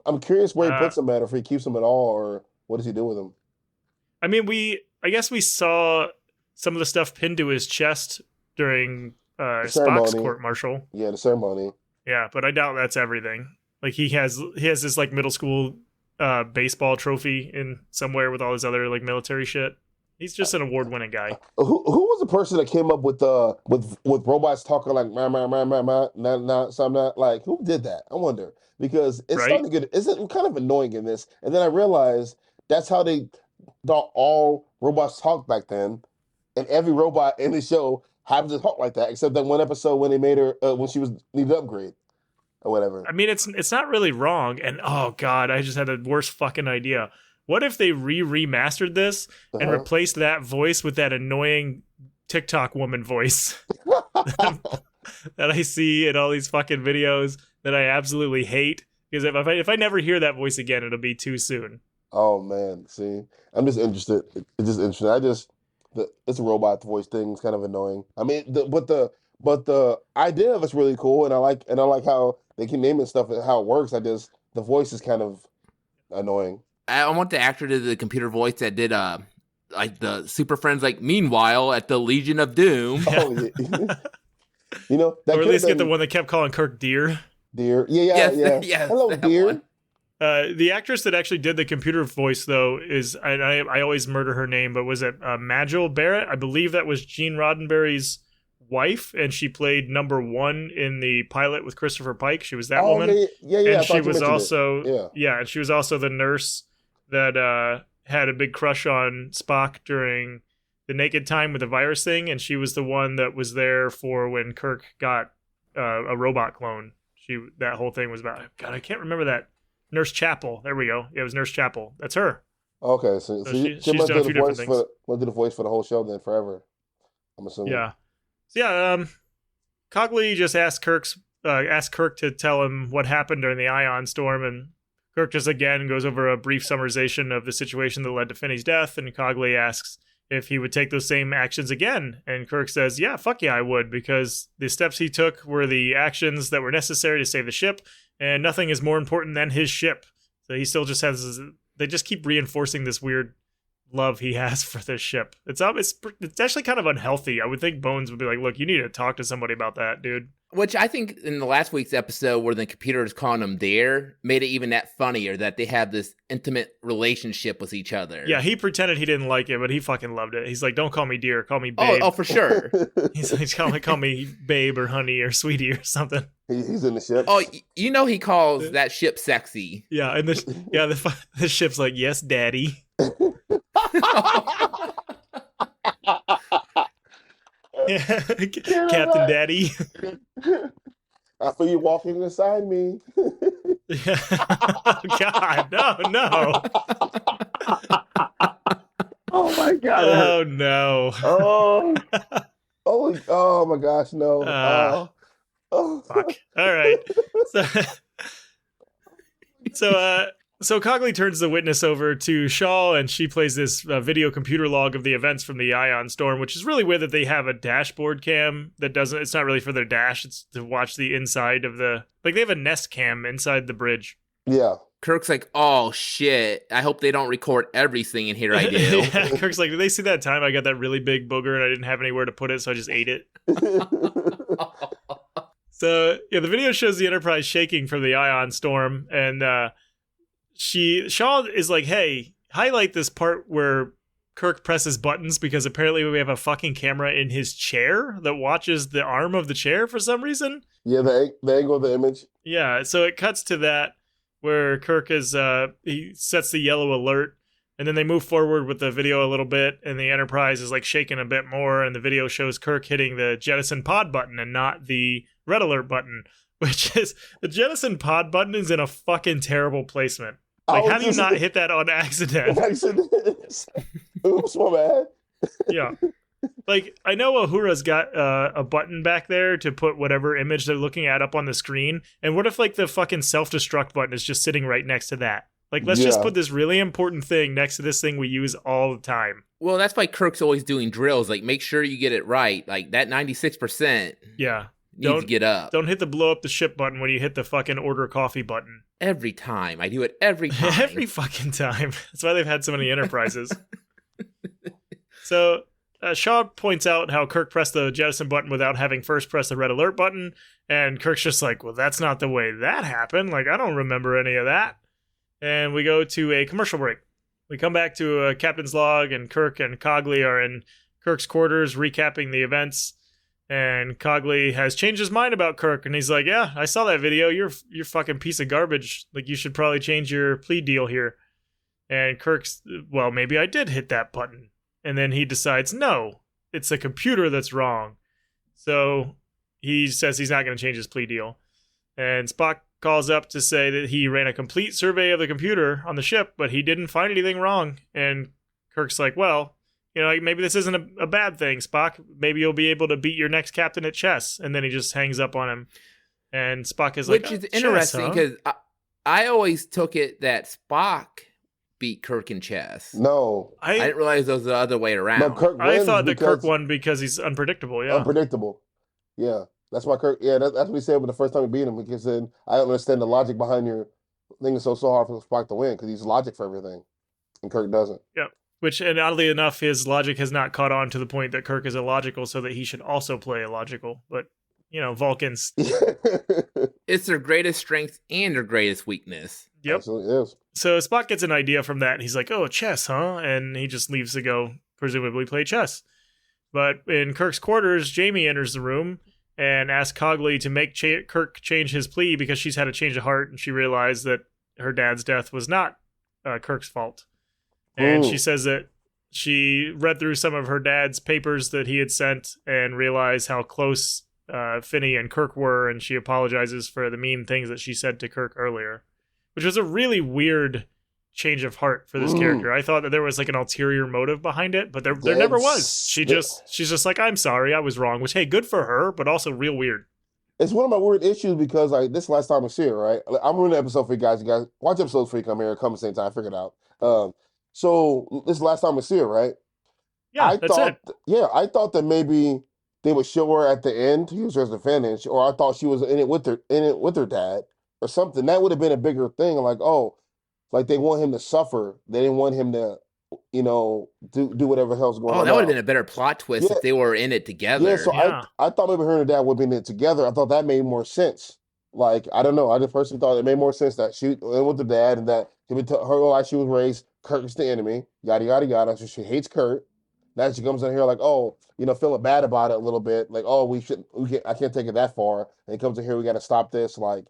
I'm curious where he puts them at, if he keeps them at all, or what does he do with them? I mean, I guess we saw some of the stuff pinned to his chest during Spock's court-martial. Yeah, the ceremony. Yeah, but I doubt that's everything. Like, he has this like middle school baseball trophy in somewhere with all his other like military shit. He's just an award-winning guy. Who was the person that came up with robots talking like something like, who did that? I wonder, because it's starting to get, it's kind of annoying in this. And then I realized that's how they thought all robots talked back then, and every robot in the show happens to talk like that, except that one episode when they made her when she was needed to upgrade or whatever. I mean, it's not really wrong. And oh god, I just had the worst fucking idea. What if they remastered this and replaced that voice with that annoying TikTok woman voice that I see in all these fucking videos that I absolutely hate? Because if I never hear that voice again, it'll be too soon. Oh man, see, I'm just interested. It's just interesting. It's a robot voice thing. It's kind of annoying. I mean, but the idea of it's really cool, and I like how they can name it stuff and how it works. The voice is kind of annoying. I want the actor to do the computer voice that did like the Super Friends, like meanwhile at the Legion of Doom. Oh, yeah. You know, that or at least get the one that kept calling Kirk Dear. Dear, yeah. Yes, hello, Dear. One. The actress that actually did the computer voice, though, is I always murder her name, but was it Majel Barrett? I believe that was Gene Roddenberry's wife, and she played number 1 in the pilot with Christopher Pike. She was that woman. Yeah. And she was also and she was also the nurse that had a big crush on Spock during the Naked Time with the virus thing, and she was the one that was there for when Kirk got a robot clone. That whole thing was about, God, I can't remember that. Nurse Chapel. There we go. Yeah, it was Nurse Chapel. That's her. Okay, so she she's done a few different things. Must do the voice for the whole show then forever, I'm assuming. Yeah. So yeah, Cogley just asked Kirk to tell him what happened during the ion storm, and Kirk just again goes over a brief summarization of the situation that led to Finney's death, and Cogley asks if he would take those same actions again. And Kirk says, yeah, fuck yeah, I would, because the steps he took were the actions that were necessary to save the ship, and nothing is more important than his ship. So he still just has, they just keep reinforcing this weird love he has for this ship. It's actually kind of unhealthy. I would think Bones would be like, look, you need to talk to somebody about that, dude. Which I think in the last week's episode where the computer is calling them dear made it even that funnier that they have this intimate relationship with each other. Yeah, he pretended he didn't like it, but he fucking loved it. He's like, don't call me dear, call me babe. Oh, for sure. He's call me babe or honey or sweetie or something. He's in the ship. Oh, you know he calls that ship sexy. Yeah, and the ship's like, yes, daddy. Captain Daddy. I feel you walking beside me. Oh, God, no. Oh my God. Oh no. Oh my gosh, no. Fuck. All right. So Cogley turns the witness over to Shaw, and she plays this video computer log of the events from the ion storm, which is really weird that they have a dashboard cam that doesn't, it's not really for their dash, it's to watch the inside of the, like they have a Nest cam inside the bridge. Yeah. Kirk's like, oh shit, I hope they don't record everything in here I do. Yeah, Kirk's like, did they see that time I got that really big booger and I didn't have anywhere to put it, so I just ate it? So yeah, the video shows the Enterprise shaking from the ion storm, and Shaw is like, "Hey, highlight this part where Kirk presses buttons because apparently we have a fucking camera in his chair that watches the arm of the chair for some reason." Yeah, the angle of the image. Yeah, so it cuts to that where Kirk is he sets the yellow alert, and then they move forward with the video a little bit, and the Enterprise is like shaking a bit more, and the video shows Kirk hitting the jettison pod button and not the red alert button, which is the jettison pod button is in a fucking terrible placement. Like, how do you not hit that on accident? Oops, my bad. Yeah. Like, I know Uhura's got a button back there to put whatever image they're looking at up on the screen. And what if, like, the fucking self-destruct button is just sitting right next to that? Like, let's just put this really important thing next to this thing we use all the time. Well, that's why Kirk's always doing drills. Like, make sure you get it right. Like, that 96%. Yeah. Needs to get up. Don't hit the blow up the ship button when you hit the fucking order coffee button. Every time. I do it every time. Every fucking time. That's why they've had so many Enterprises. So Shaw points out how Kirk pressed the jettison button without having first pressed the red alert button. And Kirk's just like, well, that's not the way that happened. Like, I don't remember any of that. And we go to a commercial break. We come back to a captain's log, and Kirk and Cogley are in Kirk's quarters recapping the events. And Cogley has changed his mind about Kirk, and he's like, yeah, I saw that video. You're fucking piece of garbage. Like, you should probably change your plea deal here. And Kirk's, well, maybe I did hit that button. And then he decides, no, it's the computer that's wrong. So he says he's not going to change his plea deal. And Spock calls up to say that he ran a complete survey of the computer on the ship, but he didn't find anything wrong. And Kirk's like, well, you know, like, maybe this isn't a bad thing, Spock. Maybe you'll be able to beat your next captain at chess. And then he just hangs up on him. And Spock is like, which is interesting because I always took it that Spock beat Kirk in chess. No. I didn't realize it was the other way around. No, Kirk I thought that Kirk won because he's unpredictable, yeah. Unpredictable. Yeah. That's why Kirk, that's what he said when the first time he beat him, because then I don't understand the logic behind your thing is so hard for Spock to win, because he's logic for everything. And Kirk doesn't. Yeah. Which, and oddly enough, his logic has not caught on to the point that Kirk is illogical, so that he should also play illogical. But, you know, Vulcans. It's their greatest strength and their greatest weakness. Yep. Absolutely is. So Spock gets an idea from that. He's like, oh, chess, huh? And he just leaves to go, presumably, play chess. But in Kirk's quarters, Jamie enters the room and asks Cogley to make Kirk change his plea because she's had a change of heart, and she realized that her dad's death was not Kirk's fault. And she says that she read through some of her dad's papers that he had sent and realized how close Finney and Kirk were, and she apologizes for the mean things that she said to Kirk earlier, which was a really weird change of heart for this character. I thought that there was like an ulterior motive behind it, but there never was. She's just like, I'm sorry, I was wrong, which, hey, good for her, but also real weird. It's one of my weird issues because, like, this last time I see her, right? I'm ruining the episode for you guys. You guys watch episodes before you come here. Come at the same time. Figure it out. So this is the last time I see her, right? Yeah, that's it. I thought that maybe they would show her at the end to use her as advantage, or I thought she was in it with her dad or something. That would have been a bigger thing. Like, oh, like they want him to suffer. They didn't want him to, you know, do whatever the hell's going on. Oh, that would have been a better plot twist if they were in it together. Yeah, so I thought maybe her and her dad would be in it together. I thought that made more sense. Like, I don't know. I just personally thought it made more sense that she went with the dad and that he would tell her life she was raised. Kirk is the enemy. Yada yada yada. So she hates Kirk. Now she comes in here like, oh, you know, feeling bad about it a little bit. Like, oh, I can't take it that far. And he comes in here, we got to stop this. Like,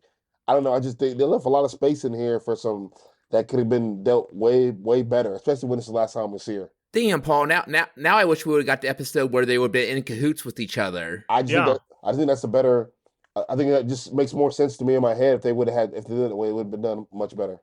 I don't know. I just think they left a lot of space in here for some that could have been dealt way, way better, especially when it's the last time we see her. Damn, Paul. Now I wish we would have got the episode where they would have been in cahoots with each other. I think that's a better. I think that just makes more sense to me in my head if they did it that way, it would have been done much better.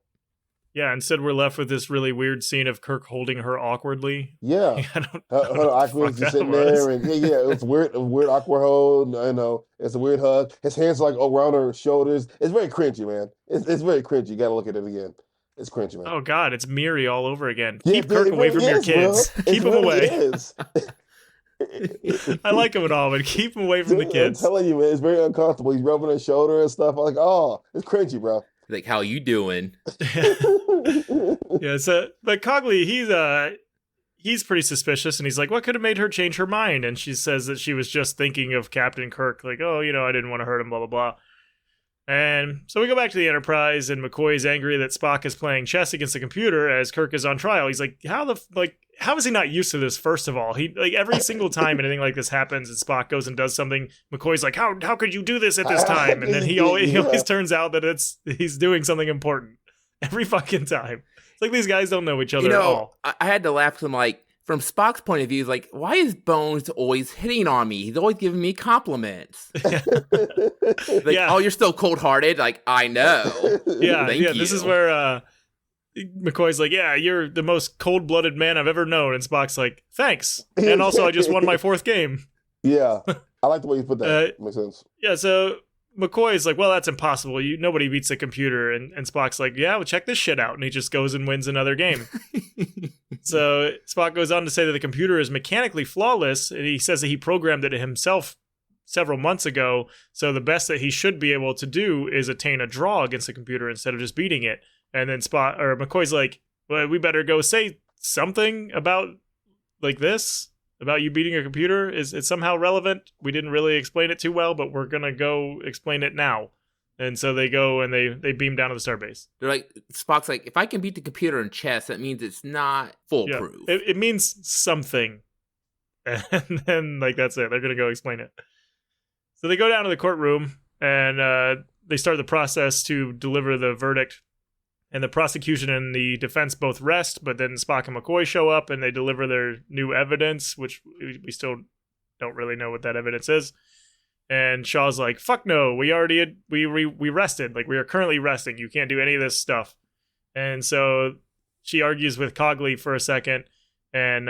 Yeah, instead we're left with this really weird scene of Kirk holding her awkwardly. Yeah, her awkward just sitting there, and it's weird, awkward hold. I know it's a weird hug. His hands are like around her shoulders. It's very cringy, man. It's very cringy. You got to look at it again. It's cringy, man. Oh God, it's Miri all over again. Keep Kirk away from your kids. Keep him away. I like him and all, but keep him away from the kids. I'm telling you, man, it's very uncomfortable. He's rubbing her shoulder and stuff. I'm like, oh, it's cringy, bro. Like, how you doing? Yeah, so but Cogley, he's pretty suspicious, and he's like, what could have made her change her mind? And she says that she was just thinking of Captain Kirk, like, oh, I didn't want to hurt him, blah, blah, blah. And so we go back to the Enterprise, and McCoy's angry that Spock is playing chess against the computer as Kirk is on trial. He's like, how is he not used to this, first of all? He, like, every single time anything like this happens and Spock goes and does something, McCoy's like, how could you do this at this time? And then he always turns out that he's doing something important. Every fucking time. It's like these guys don't know each other at all. I had to laugh because I'm like, from Spock's point of view, he's like, why is Bones always hitting on me? He's always giving me compliments. Oh, you're still cold-hearted? Like, I know. Yeah, Thank you. This is where McCoy's like, yeah, you're the most cold-blooded man I've ever known. And Spock's like, thanks. And also, I just won my 4th game. Yeah, I like the way you put that. Makes sense. Yeah, so McCoy's like, well, that's impossible. Nobody beats the computer. And Spock's like, yeah, well, check this shit out. And he just goes and wins another game. So Spock goes on to say that the computer is mechanically flawless. And he says that he programmed it himself several months ago. So the best that he should be able to do is attain a draw against the computer instead of just beating it. And then McCoy's like, well, we better go say something about like this. About you beating a computer is somehow relevant. We didn't really explain it too well, but we're gonna go explain it now. And so they go and they beam down to the starbase. They're like, Spock's like, if I can beat the computer in chess, that means it's not foolproof. Yeah, it means something. And then like that's it. They're gonna go explain it. So they go down to the courtroom and they start the process to deliver the verdict. And the prosecution and the defense both rest, but then Spock and McCoy show up and they deliver their new evidence, which we still don't really know what that evidence is. And Shaw's like, fuck no, we rested. Like, we are currently resting. You can't do any of this stuff. And so she argues with Cogley for a second, and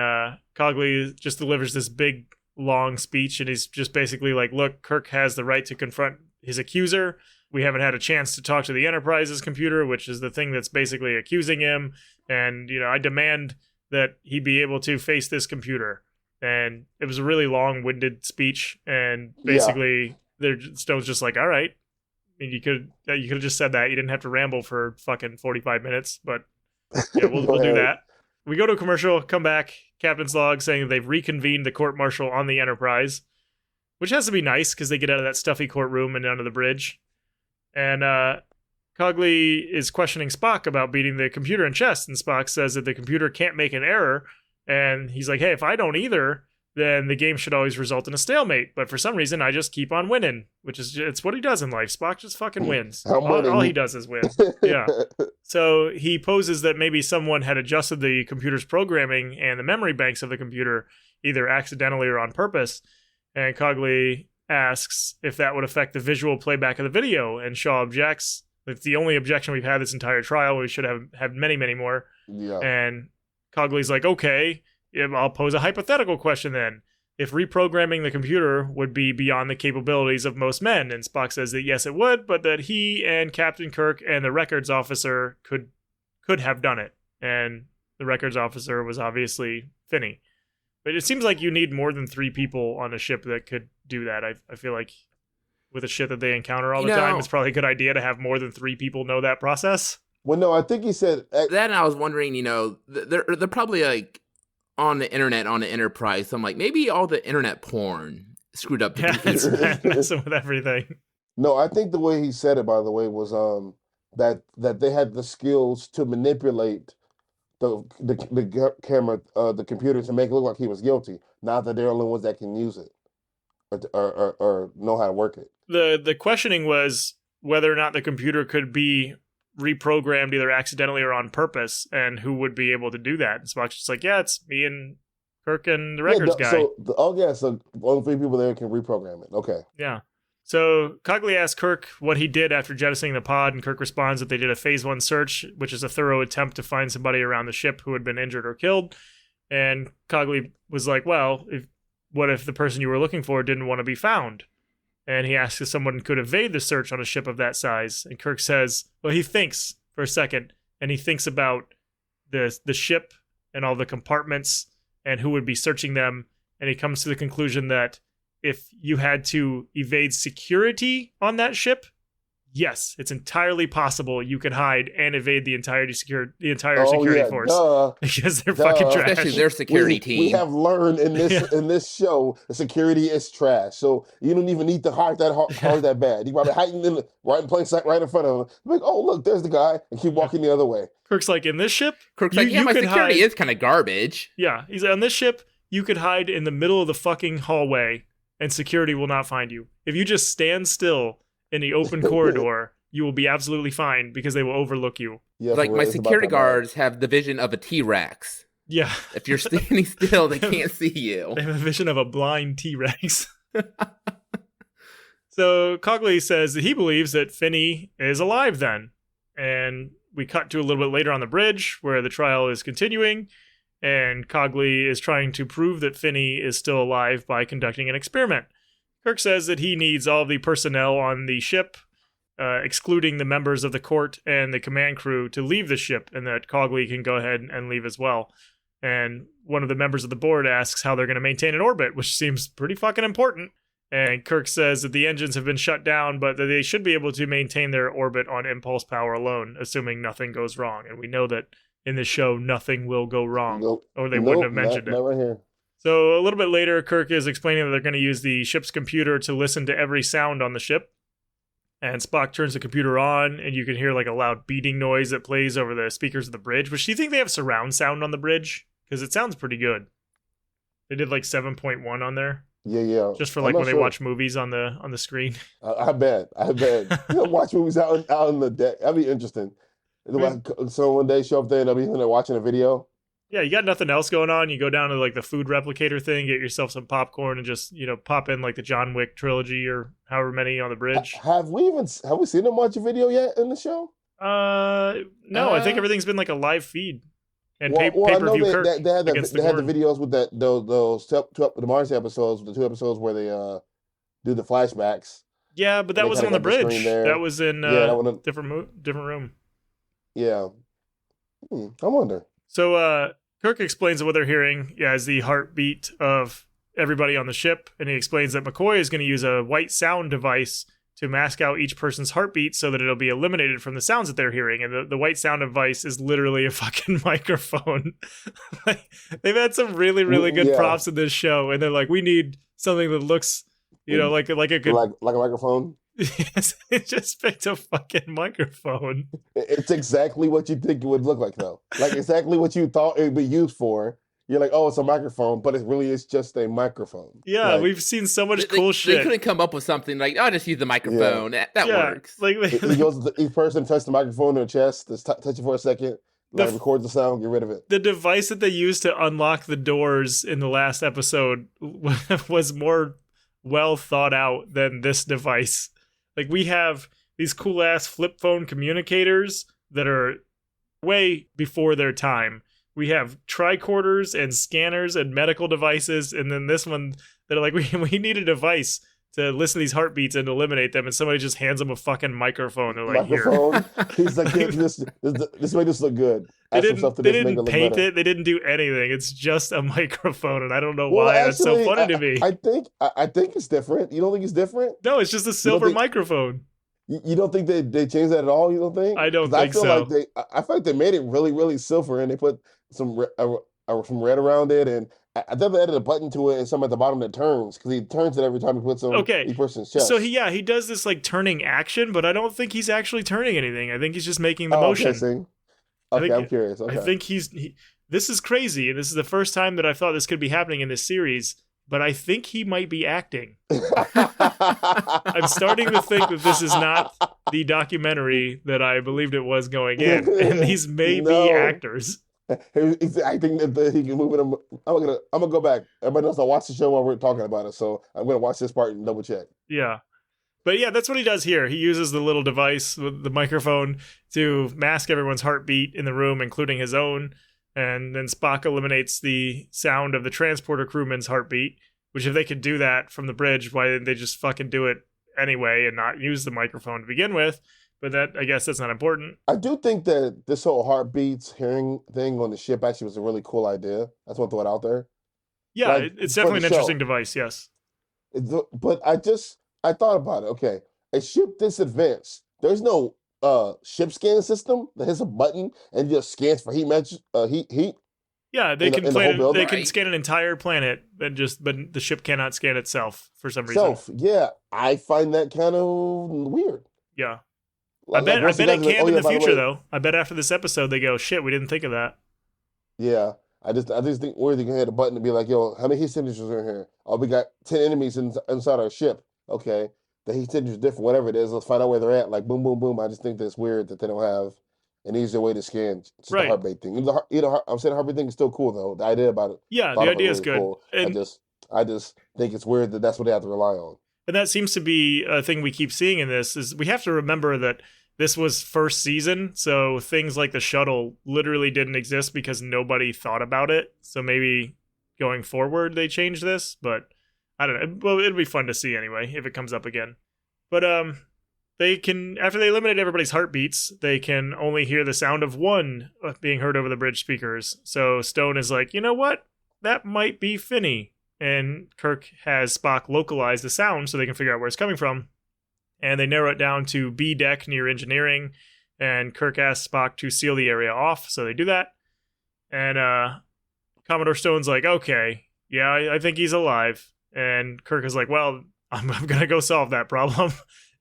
Cogley just delivers this big, long speech, and he's just basically like, look, Kirk has the right to confront his accuser. We haven't had a chance to talk to the Enterprise's computer, which is the thing that's basically accusing him. And, I demand that he be able to face this computer. And it was a really long-winded speech. And basically, Stone's just like, all right. I mean, you could have just said that. You didn't have to ramble for fucking 45 minutes. But yeah, we'll do that. We go to a commercial, come back, captain's log saying that they've reconvened the court-martial on the Enterprise, which has to be nice because they get out of that stuffy courtroom and onto the bridge. And Cogley is questioning Spock about beating the computer in chess, and Spock says that the computer can't make an error. And he's like, hey, if I don't either, then the game should always result in a stalemate. But for some reason, I just keep on winning, it's what he does in life. Spock just fucking wins. All he does is win. Yeah. So he poses that maybe someone had adjusted the computer's programming and the memory banks of the computer, either accidentally or on purpose. And Cogley asks if that would affect the visual playback of the video, and Shaw objects. It's the only objection we've had this entire trial. We should have many, many more. Yeah. And Cogley's like, okay, I'll pose a hypothetical question then. If reprogramming the computer would be beyond the capabilities of most men, and Spock says that yes, it would, but that he and Captain Kirk and the records officer could have done it. And the records officer was obviously Finney. But it seems like you need more than 3 people on a ship that could do that. I feel like with a ship that they encounter all the time, it's probably a good idea to have more than 3 people know that process. Well, no, I think he said that. And I was wondering, they're probably like on the internet on the Enterprise. So I'm like, maybe all the internet porn screwed up. It's messing with everything. No, I think the way he said it, by the way, was that they had the skills to manipulate the camera, the computer, to make it look like he was guilty. Not that they're the only ones that can use it or know how to work it. The questioning was whether or not the computer could be reprogrammed either accidentally or on purpose, and who would be able to do that. And Spock's just like, yeah, it's me and Kirk and the records guy. So only 3 people there can reprogram it. Okay. Yeah. So Cogley asks Kirk what he did after jettisoning the pod, and Kirk responds that they did a Phase 1 search, which is a thorough attempt to find somebody around the ship who had been injured or killed. And Cogley was like, well, what if the person you were looking for didn't want to be found? And he asks if someone could evade the search on a ship of that size. And Kirk says, well, he thinks for a second, and he thinks about the ship and all the compartments and who would be searching them. And he comes to the conclusion that if you had to evade security on that ship, yes, it's entirely possible you could hide and evade the entire Oh, security yeah, force duh. because they're fucking Duh. trash. Especially their security We team. have learned in this show, the security is trash. So you don't even need to hide that hard that bad. You probably hiding right in plain sight, right in front of them. Like, oh look, there's the guy, and keep walking the other way. Kirk's like, in this ship, Kirk's like, yeah, my could security hide. is kind of garbage. Yeah, he's on this ship. You could hide in the middle of the fucking hallway, and security will not find you. If you just stand still in the open corridor, you will be absolutely fine because they will overlook you. Yeah, Like, for my real, it's about security that bad. guards have the vision of a T-Rex. Yeah, If you're standing still, they can't see you. they have a vision of a blind T-Rex. So Cogley says that he believes that Finney is alive then. And we cut to a little bit later on the bridge where the trial is continuing. And Cogley is trying to prove that Finney is still alive by conducting an experiment. Kirk says that he needs all the personnel on the ship, excluding the members of the court and the command crew, to leave the ship, and that Cogley can go ahead and leave as well. And one of the members of the board asks how they're going to maintain an orbit, which seems pretty fucking important. And Kirk says that the engines have been shut down, but that they should be able to maintain their orbit on impulse power alone, assuming nothing goes wrong. And we know that in this show, nothing will go wrong, or they wouldn't have mentioned it. Not right here. So a little bit later, Kirk is explaining that they're going to use the ship's computer to listen to every sound on the ship. And Spock turns the computer on, and you can hear like a loud beating noise that plays over the speakers of the bridge. Which, do you think they have surround sound on the bridge? Because it sounds pretty good. They did like 7.1 on there. Yeah. Just for like when they watch movies on the screen. I bet. Watch movies out on the deck. That'd be interesting. So one day show up there and they'll be in there watching a video. Yeah, you got nothing else going on. You go down to like the food replicator thing, get yourself some popcorn, and just pop in like the John Wick trilogy or however many on the bridge. Have we seen them watch a video yet in the show? No, I think everything's been like a live feed and I know pay-per-view Kirk they had against the Gorn. videos with the Marcy episodes, the 2 episodes where they do the flashbacks. Yeah, but that wasn't on the bridge. That was in different room. Yeah. I wonder. So Kirk explains what they're hearing as the heartbeat of everybody on the ship, and he explains that McCoy is going to use a white sound device to mask out each person's heartbeat so that it'll be eliminated from the sounds that they're hearing. And the white sound device is literally a fucking microphone. They've had some really, really good props in this show, and they're like, we need something that looks, like a good... Like a microphone? Yes, it just picked a fucking microphone. It's exactly what you think it would look like, though. Like exactly what you thought it would be used for. You're like, oh, it's a microphone, but it really is just a microphone. Yeah, we've seen so much cool shit. They couldn't come up with something like, I'll just use the microphone. Yeah. That works. Like he goes to each person, touch the microphone in their chest, just touch it for a second, record the sound, get rid of it. The device that they used to unlock the doors in the last episode was more well thought out than this device. Like, we have these cool-ass flip phone communicators that are way before their time. We have tricorders and scanners and medical devices, and then this one, they're like, we need a device to listen to these heartbeats and eliminate them, and somebody just hands them a fucking microphone. They're like, microphone? Here. He's like, this made this look good. They didn't paint it. They didn't do anything. It's just a microphone, and I don't know why that's so funny to me. I think it's different. You don't think it's different? No, it's just a silver microphone. You don't think they changed that at all? You don't think? I don't think so. I feel like they made it really, really silver, and they put some red around it, and I thought they added a button to it and something at the bottom that turns, because he turns it every time he puts on each person's chest. So he does this like turning action, but I don't think he's actually turning anything. I think he's just making the motion. Okay, I'm curious. Okay. I think this is crazy, and this is the first time that I thought this could be happening in this series, but I think he might be acting. I'm starting to think that this is not the documentary that I believed it was going in, and these may be actors. He's acting that he can move it. I'm gonna go back. Everybody knows I watch the show while we're talking about it, so I'm gonna watch this part and double check. Yeah. But yeah, that's what he does here. He uses the little device with the microphone to mask everyone's heartbeat in the room, including his own. And then Spock eliminates the sound of the transporter crewman's heartbeat, which if they could do that from the bridge, why didn't they just fucking do it anyway and not use the microphone to begin with? But I guess that's not important. I do think that this whole heartbeats hearing thing on the ship actually was a really cool idea. That's one thought out there. Yeah, it's definitely an interesting device, yes. But I thought about it. Okay, a ship this advanced, there's no ship scan system that hits a button and just scans for heat Yeah, they can in the whole they building. can Right. scan an entire planet, but the ship cannot scan itself for some reason. Yeah, I find that kind of weird. Yeah. Like, I bet once it the guys are like, can "Oh, in yeah, the by future way," though. I bet after this episode they go, shit, we didn't think of that. Yeah, I just think where they can hit a button and be like, "Yo, how many heat signatures are in here? Oh, we got 10 enemies inside our ship. Okay, the heat signatures different. Whatever it is, let's find out where they're at." Like, boom, boom, boom. I just think that's weird that they don't have an easier way to scan. It's just the Right. heartbeat thing. I'm saying the heartbeat thing is still cool though. The idea about it, Yeah, thought the of it idea is really good. cool. And I just think it's weird that that's what they have to rely on. that seems to be a thing we keep seeing in this is we have to remember that this was first season, so things like the shuttle literally didn't exist because nobody thought about it. So maybe going forward they change this, but I don't know. Well, it'll be fun to see anyway if it comes up again. But they can, after they eliminate everybody's heartbeats, they can only hear the sound of one being heard over the bridge speakers. So Stone is like, you know what? That might be Finney. And Kirk has Spock localize the sound so they can figure out where it's coming from. And they narrow it down to B deck near engineering. And Kirk asks Spock to seal the area off, so they do that. And Commodore Stone's like, okay, yeah, I think he's alive. And Kirk is like, well, I'm going to go solve that problem.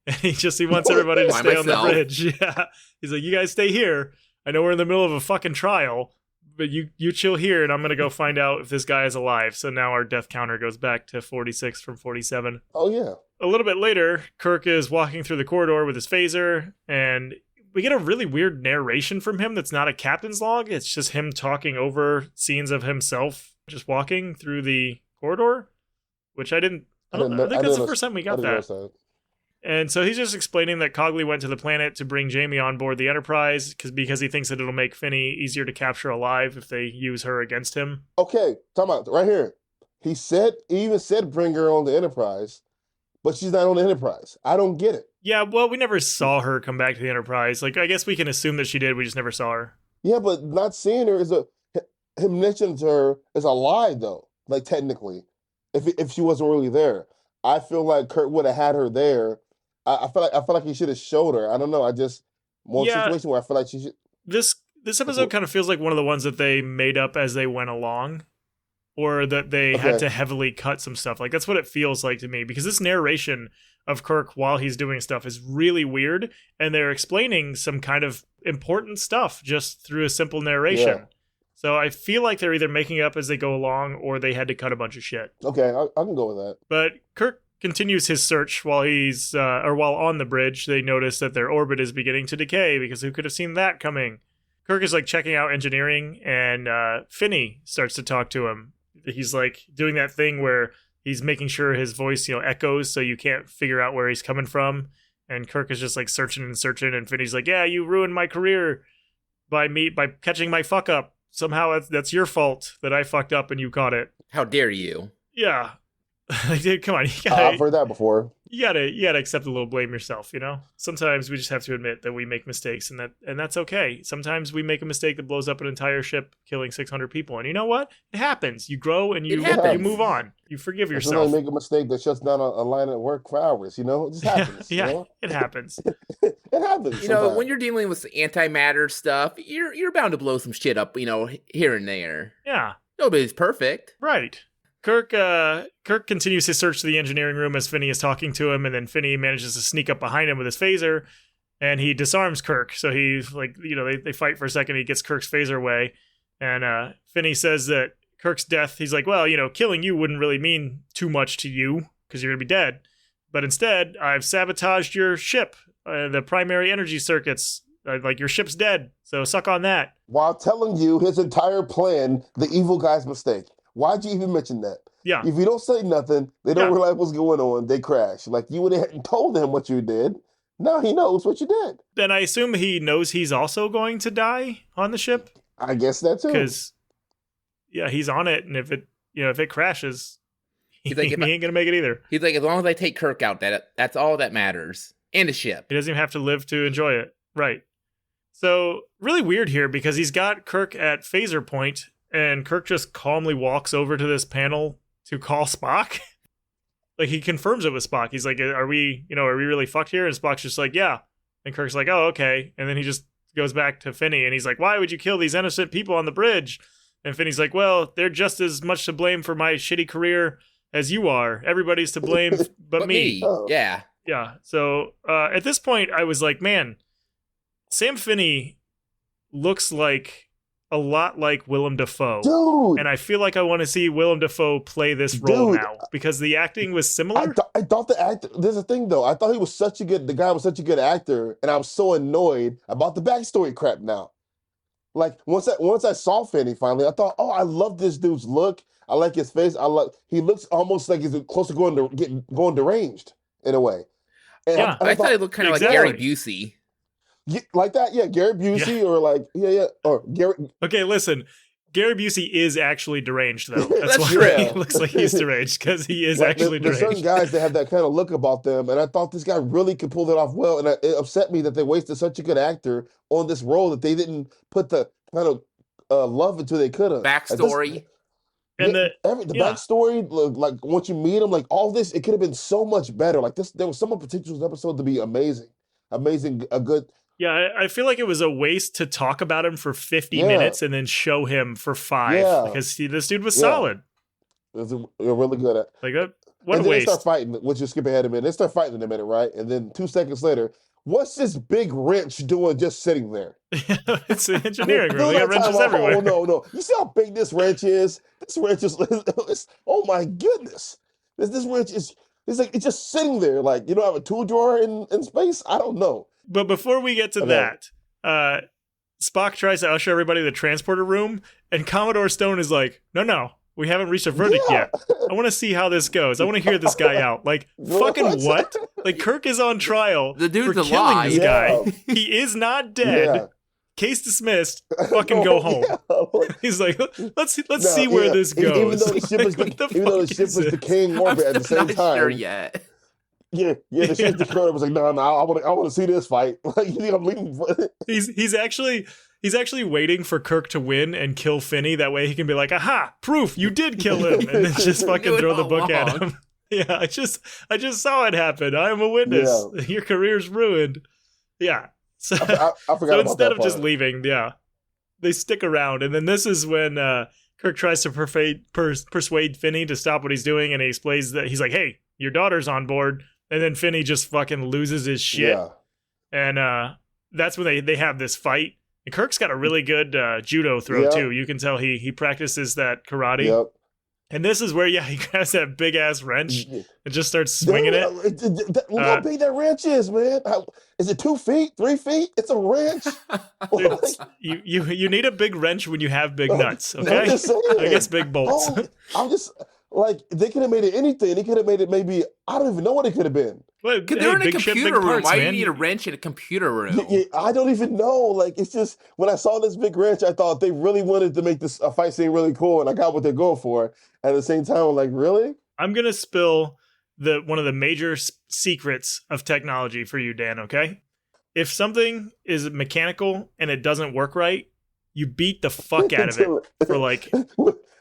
And he wants everybody to By stay on the myself. bridge. Yeah. He's like, you guys stay here. I know we're in the middle of a fucking trial, but you chill here and I'm going to go find out if this guy is alive. So now our death counter goes back to 46 from 47. Oh yeah. A little bit later, Kirk is walking through the corridor with his phaser, and we get a really weird narration from him that's not a captain's log. It's just him talking over scenes of himself just walking through the corridor, which I think that's the first time we got that. And so he's just explaining that Cogley went to the planet to bring Jamie on board the Enterprise because he thinks that it'll make Finney easier to capture alive if they use her against him. Okay, talk about right here. He even said bring her on the Enterprise, but she's not on the Enterprise. I don't get it. Yeah, well, we never saw her come back to the Enterprise. Like, I guess we can assume that she did. We just never saw her. Yeah, but not seeing her him mentioning to her is a lie though. Like technically, if she wasn't really there, I feel like Kurt would have had her there. I feel like he should have showed her. I don't know. I just situation where I feel like she should. This episode kind of feels like one of the ones that they made up as they went along, or that they had to heavily cut some stuff. Like that's what it feels like to me, because this narration of Kirk while he's doing stuff is really weird, and they're explaining some kind of important stuff just through a simple narration. Yeah. So I feel like they're either making up as they go along, or they had to cut a bunch of shit. Okay, I can go with that. But Kirk continues his search while while on the bridge. They notice that their orbit is beginning to decay, because who could have seen that coming? Kirk is like checking out engineering, and Finney starts to talk to him. He's like doing that thing where he's making sure his voice, echoes so you can't figure out where he's coming from. And Kirk is just like searching, and Finney's like, yeah, you ruined my career by catching my fuck up. Somehow that's your fault that I fucked up and you caught it. How dare you? Yeah. Dude, come on. I've heard that before. You gotta accept a little blame yourself, Sometimes we just have to admit that we make mistakes, and that's okay. Sometimes we make a mistake that blows up an entire ship, killing 600 people. And you know what? It happens. You grow and you move on. You forgive yourself. Sometimes make a mistake that shuts down a line at work for hours, It just happens. Yeah, it happens. It happens. When you're dealing with antimatter stuff, you're bound to blow some shit up, here and there. Yeah. Nobody's perfect. Right. Kirk continues his search to the engineering room as Finney is talking to him, and then Finney manages to sneak up behind him with his phaser, and he disarms Kirk. So he's like, they fight for a second. He gets Kirk's phaser away, and Finney says that Kirk's death, he's like, well, killing you wouldn't really mean too much to you because you're going to be dead. But instead, I've sabotaged your ship, the primary energy circuits. Like, your ship's dead, so suck on that. While telling you his entire plan, the evil guy's mistake. Why'd you even mention that? Yeah. If you don't say nothing, they don't realize what's going on. They crash. Like, you would have told him what you did. Now he knows what you did. Then I assume he knows he's also going to die on the ship. I guess that too. Because, he's on it, and if it crashes, he like, ain't gonna make it either. He's like, as long as I take Kirk out, that's all that matters. And the ship. He doesn't even have to live to enjoy it. Right. So, really weird here, because he's got Kirk at phaser point, and Kirk just calmly walks over to this panel to call Spock. Like, he confirms it with Spock. He's like, are we really fucked here? And Spock's just like, yeah. And Kirk's like, oh, okay. And then he just goes back to Finney and he's like, why would you kill these innocent people on the bridge? And Finney's like, well, they're just as much to blame for my shitty career as you are. Everybody's to blame but me. Yeah. Yeah. So at this point, I was like, man, Sam Finney looks like a lot like Willem Dafoe. Dude. And I feel like I want to see Willem Dafoe play this role now because the acting was similar. I thought the actor, there's a thing though. I thought the guy was such a good actor, and I was so annoyed about the backstory crap now. Like once I saw Finney finally, I thought, oh, I love this dude's look. I like his face. He looks almost like he's close to going deranged in a way. And Yeah, I thought he looked kind of like Gary Busey. Yeah, like that, yeah, Gary Busey, or like, or Gary. Okay, listen, Gary Busey is actually deranged, though. That's why true. he looks like he's deranged, because he is actually There's deranged. certain guys that have that kind of look about them, and I thought this guy really could pull it off well, and it upset me that they wasted such a good actor on this role that they didn't put the kind of love into they could have. Backstory. And the backstory, like once you meet him, like all this, it could have been so much better. Like this, there was some potential in this episode to be amazing, a good. Yeah, I feel like it was a waste to talk about him for 50 minutes and then show him for 5 because this dude was solid. You're really good at. Like that. What and a then waste. They start fighting, which you skip ahead a minute. They start fighting in a minute, right? And then 2 seconds later, what's this big wrench doing just sitting there? It's an engineering room. They got wrenches everywhere. Oh, no. You see how big this wrench is? This wrench is, oh my goodness. This wrench is, it's just sitting there. Like, you don't have a tool drawer in space? I don't know. But before we get to that, Spock tries to usher everybody to the transporter room, and Commodore Stone is like, no, we haven't reached a verdict yet. I want to see how this goes. I want to hear this guy out. Like, fucking what? Like, Kirk is on trial the dude's for killing alive. this guy. He is not dead. Yeah. Case dismissed. Fucking go home. He's like, let's see where this goes. Even though the ship was decaying in orbit at the same time. Sure yet. Yeah, the ship destroyed. Was like, no, I want to see this fight. Like, you think I'm leaving? He's actually waiting for Kirk to win and kill Finney. That way he can be like, aha, proof, you did kill him, and then just fucking throw the book at him. Yeah, I just saw it happen. I am a witness. Yeah. Your career's ruined. Yeah. So, I forgot so about instead that of just leaving, they stick around, and then this is when Kirk tries to persuade Finney to stop what he's doing, and he explains that he's like, hey, your daughter's on board. And then Finney just fucking loses his shit. Yeah. And that's when they have this fight. And Kirk's got a really good judo throw, too. You can tell he practices that karate. Yep. And this is where, he grabs that big-ass wrench and just starts swinging it. Look how big that wrench is, man. Is it 2 feet, 3 feet? It's a wrench. Dude, you need a big wrench when you have big nuts, okay? I guess big bolts. I'm just... Like, they could have made it anything. They could have made it maybe, I don't even know what it could have been. Because they're in a computer room. Why do you need a wrench in a computer room? I don't even know. Like, it's just, when I saw this big wrench, I thought they really wanted to make this a fight scene really cool, and I got what they're going for. At the same time, I'm like, really? I'm going to spill one of the major secrets of technology for you, Dan, okay? If something is mechanical and it doesn't work right, you beat the fuck out of it for like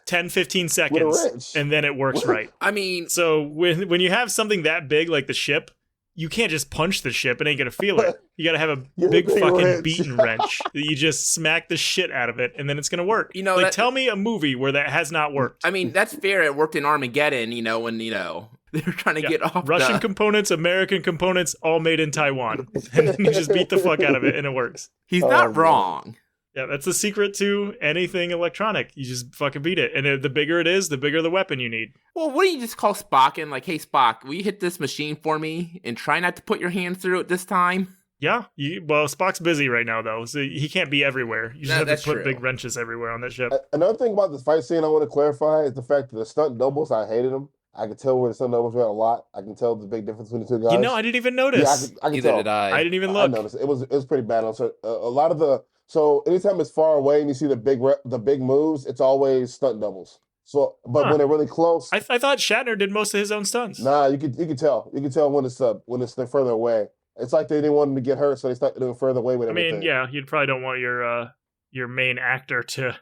10, 15 seconds, and then it works right. I mean... So when you have something that big, like the ship, you can't just punch the ship. It ain't going to feel it. You got to have a big fucking wrench. Beaten wrench. You just smack the shit out of it, and then it's going to work. You know, tell me a movie where that has not worked. I mean, that's fair. It worked in Armageddon, when, they're trying to get off Russian components, American components, all made in Taiwan. And then you just beat the fuck out of it, and it works. He's not wrong. Yeah, that's the secret to anything electronic. You just fucking beat it. And the bigger it is, the bigger the weapon you need. Well, what do you just call Spock and like, hey, Spock, will you hit this machine for me and try not to put your hands through it this time? Yeah. Well, Spock's busy right now, though, so he can't be everywhere. You just have to put big wrenches everywhere on that ship. Another thing about this fight scene I want to clarify is the fact that the stunt doubles, I hated them. I could tell where the stunt doubles were a lot. I can tell the big difference between the two guys. I didn't even notice. Yeah, I can Either tell. did I. I didn't even look. I noticed. It was pretty bad. So a lot of the... So anytime it's far away and you see the big moves, it's always stunt doubles. So, but when they're really close, I thought Shatner did most of his own stunts. Nah, you could tell. You can tell when they're further away. It's like they didn't want him to get hurt, so they started doing further away with everything. I mean, yeah, you probably don't want your main actor to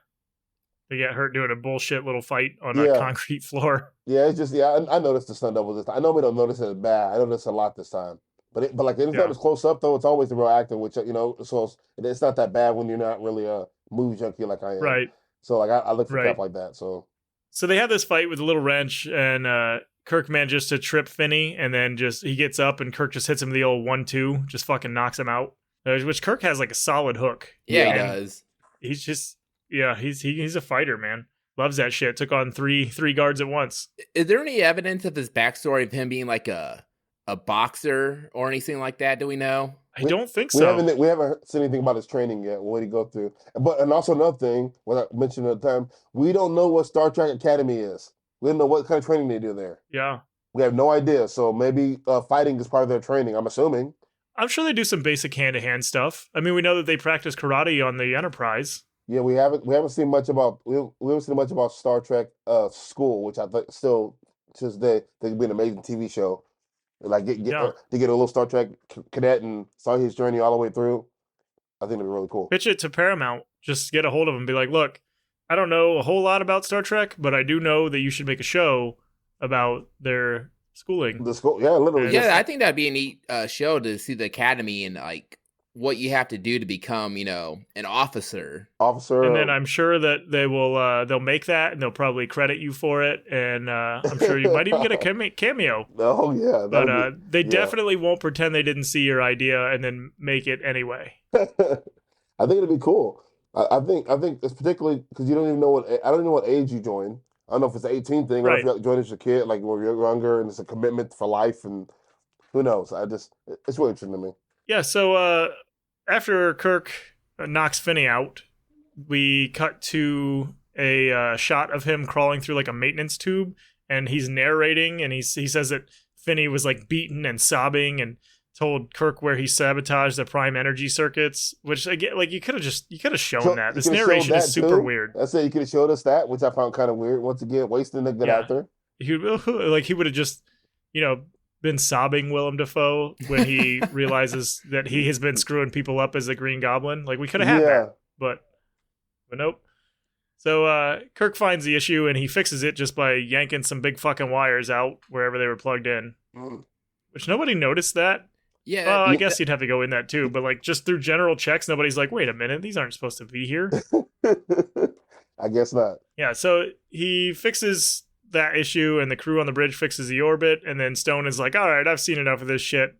get hurt doing a bullshit little fight on a concrete floor. Yeah, it's just I noticed the stunt doubles this time. I know we don't notice it as bad. I noticed a lot this time. But like anytime it's close up though, it's always the real acting, which so it's not that bad when you're not really a movie junkie like I am. Right. So like I look for crap like that. So they have this fight with a little wrench, and Kirk manages to trip Finney, and then he gets up, and Kirk just hits him with the old 1-2, just fucking knocks him out. Which Kirk has like a solid hook. Yeah, he does. He's just he's a fighter, man. Loves that shit. Took on three guards at once. Is there any evidence of his backstory of him being like a boxer or anything like that? Do we know? I don't think so. We haven't seen anything about his training yet. What did he go through? And also another thing, what I mentioned at the time, we don't know what Star Trek Academy is. We don't know what kind of training they do there. Yeah. We have no idea. So maybe fighting is part of their training, I'm assuming. I'm sure they do some basic hand-to-hand stuff. I mean, we know that they practice karate on the Enterprise. Yeah, we haven't seen much about Star Trek School, which I think still to this day they could be an amazing TV show. Like to get a little Star Trek cadet and saw his journey all the way through. I think it'd be really cool. Pitch it to Paramount. Just get a hold of them and be like, look, I don't know a whole lot about Star Trek, but I do know that you should make a show about their schooling. The school, yeah, literally. Yeah, I think that'd be a neat show to see the academy and like what you have to do to become, an officer. And then I'm sure that they'll make that, and they'll probably credit you for it, and I'm sure you might even get a cameo. Oh yeah, but they definitely won't pretend they didn't see your idea and then make it anyway. I think it'd be cool. I think it's particularly because you don't even know I don't know what age you join. I don't know if it's an 18 thing or if you join as a kid, like when you're younger, and it's a commitment for life, and who knows? It's really interesting to me. Yeah, so after Kirk knocks Finney out, we cut to a shot of him crawling through like a maintenance tube, and he's narrating, and he says that Finney was like beaten and sobbing and told Kirk where he sabotaged the prime energy circuits, which again, like you could have shown that. This narration is super weird. I said you could have showed us that, which I found kind of weird. Once again, wasting a good actor. He would have just, been sobbing Willem Dafoe when he realizes that he has been screwing people up as a Green Goblin. Like we could have had that, but nope. So Kirk finds the issue and he fixes it just by yanking some big fucking wires out wherever they were plugged in, which nobody noticed that. Yeah, well, I guess you'd have to go in that too, but like just through general checks, nobody's like, wait a minute, these aren't supposed to be here. I guess not. Yeah, so he fixes that issue, and the crew on the bridge fixes the orbit, and then Stone is like, all right, I've seen enough of this shit.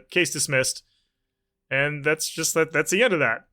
Case dismissed. And that's the end of that.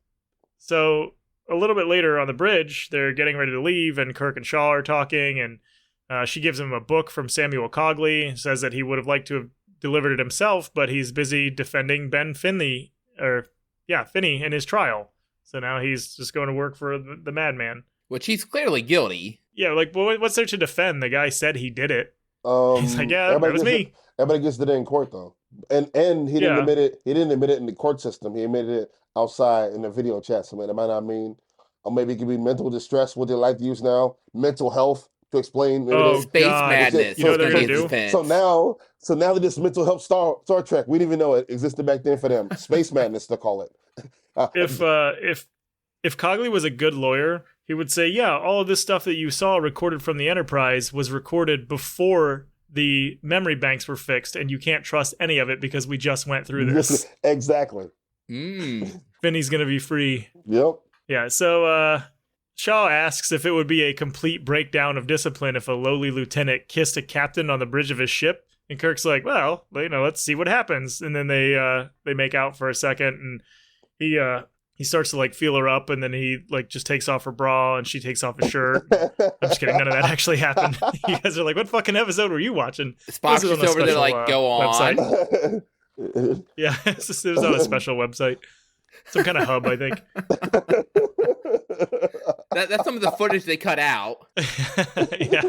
So a little bit later on the bridge, they're getting ready to leave, and Kirk and Shaw are talking, and she gives him a book from Samuel Cogley, says that he would have liked to have delivered it himself, but he's busy defending Finney in his trial. So now he's just going to work for the madman. Which he's clearly guilty. Yeah, like, what's there to defend? The guy said he did it. He's like, yeah, that was me. Everybody gets it in court, though. And he didn't admit it. He didn't admit it in the court system. He admitted it outside in the video chat. So it might not mean, or maybe it could be mental distress, what they like to use now, mental health to explain. Space madness. You know what they're going to do? So now that this mental health Star Trek, we didn't even know it existed back then for them. Space madness, to call it. If Cogley was a good lawyer, he would say, yeah, all of this stuff that you saw recorded from the Enterprise was recorded before the memory banks were fixed, and you can't trust any of it because we just went through this. Exactly. Finney's going to be free. Yep. Yeah, so Shaw asks if it would be a complete breakdown of discipline if a lowly lieutenant kissed a captain on the bridge of his ship. And Kirk's like, well, let's see what happens. And then they make out for a second, and he starts to like feel her up, and then he like just takes off her bra and she takes off his shirt. I'm just kidding. None of that actually happened. You guys are like, what fucking episode were you watching? Spock's just over there like, go on. Website. Yeah, it was on a special website. Some kind of hub, I think. That's some of the footage they cut out. Yeah,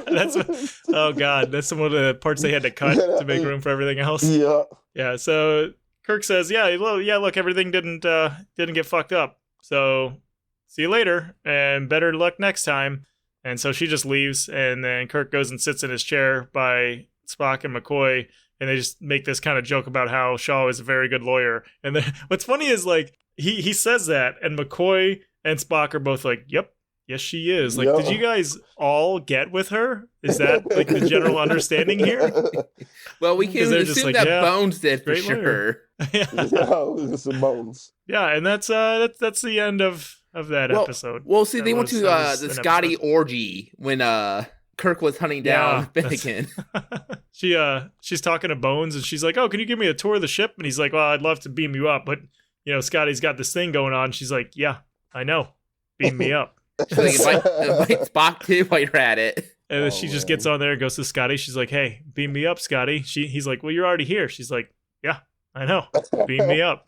oh god, that's some of the parts they had to cut to make room for everything else. Yeah. So Kirk says, yeah, look, everything didn't get fucked up. So see you later, and better luck next time. And so she just leaves, and then Kirk goes and sits in his chair by Spock and McCoy, and they just make this kind of joke about how Shaw is a very good lawyer. And then what's funny is like he says that, and McCoy and Spock are both like, yep, Yes, she is. Like, Yeah. did you guys all get with her? Is that like the general understanding here? Well, we 'Cause can they're just assume like, that yeah, Bones did for great lawyer. sure. Yeah, some bones. Yeah, and that's the end of that episode. Well, see, That they went was- to that was the an Scotty episode. orgy when Kirk was hunting Yeah, down Finnegan. she's talking to Bones and she's like, "Oh, can you give me a tour of the ship?" And he's like, "Well, I'd love to beam you up, but Scotty's got this thing going on." She's like, "Yeah, I know. Beam me up." She's like, invite Spock too while you're at it. And then she just gets on there and goes to Scotty. She's like, "Hey, beam me up, Scotty." He's like, "Well, you're already here." She's like, "Yeah, I know. Beam me up."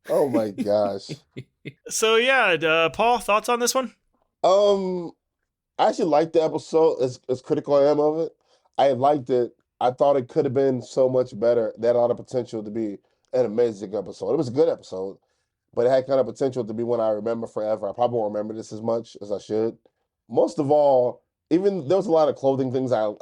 Oh my gosh. So yeah, Paul, thoughts on this one? I actually liked the episode. As critical I am of it, I liked it. I thought it could have been so much better. That had a lot of potential to be an amazing episode. It was a good episode, but it had kind of potential to be one I remember forever. I probably won't remember this as much as I should. Most of all, even there was a lot of clothing things I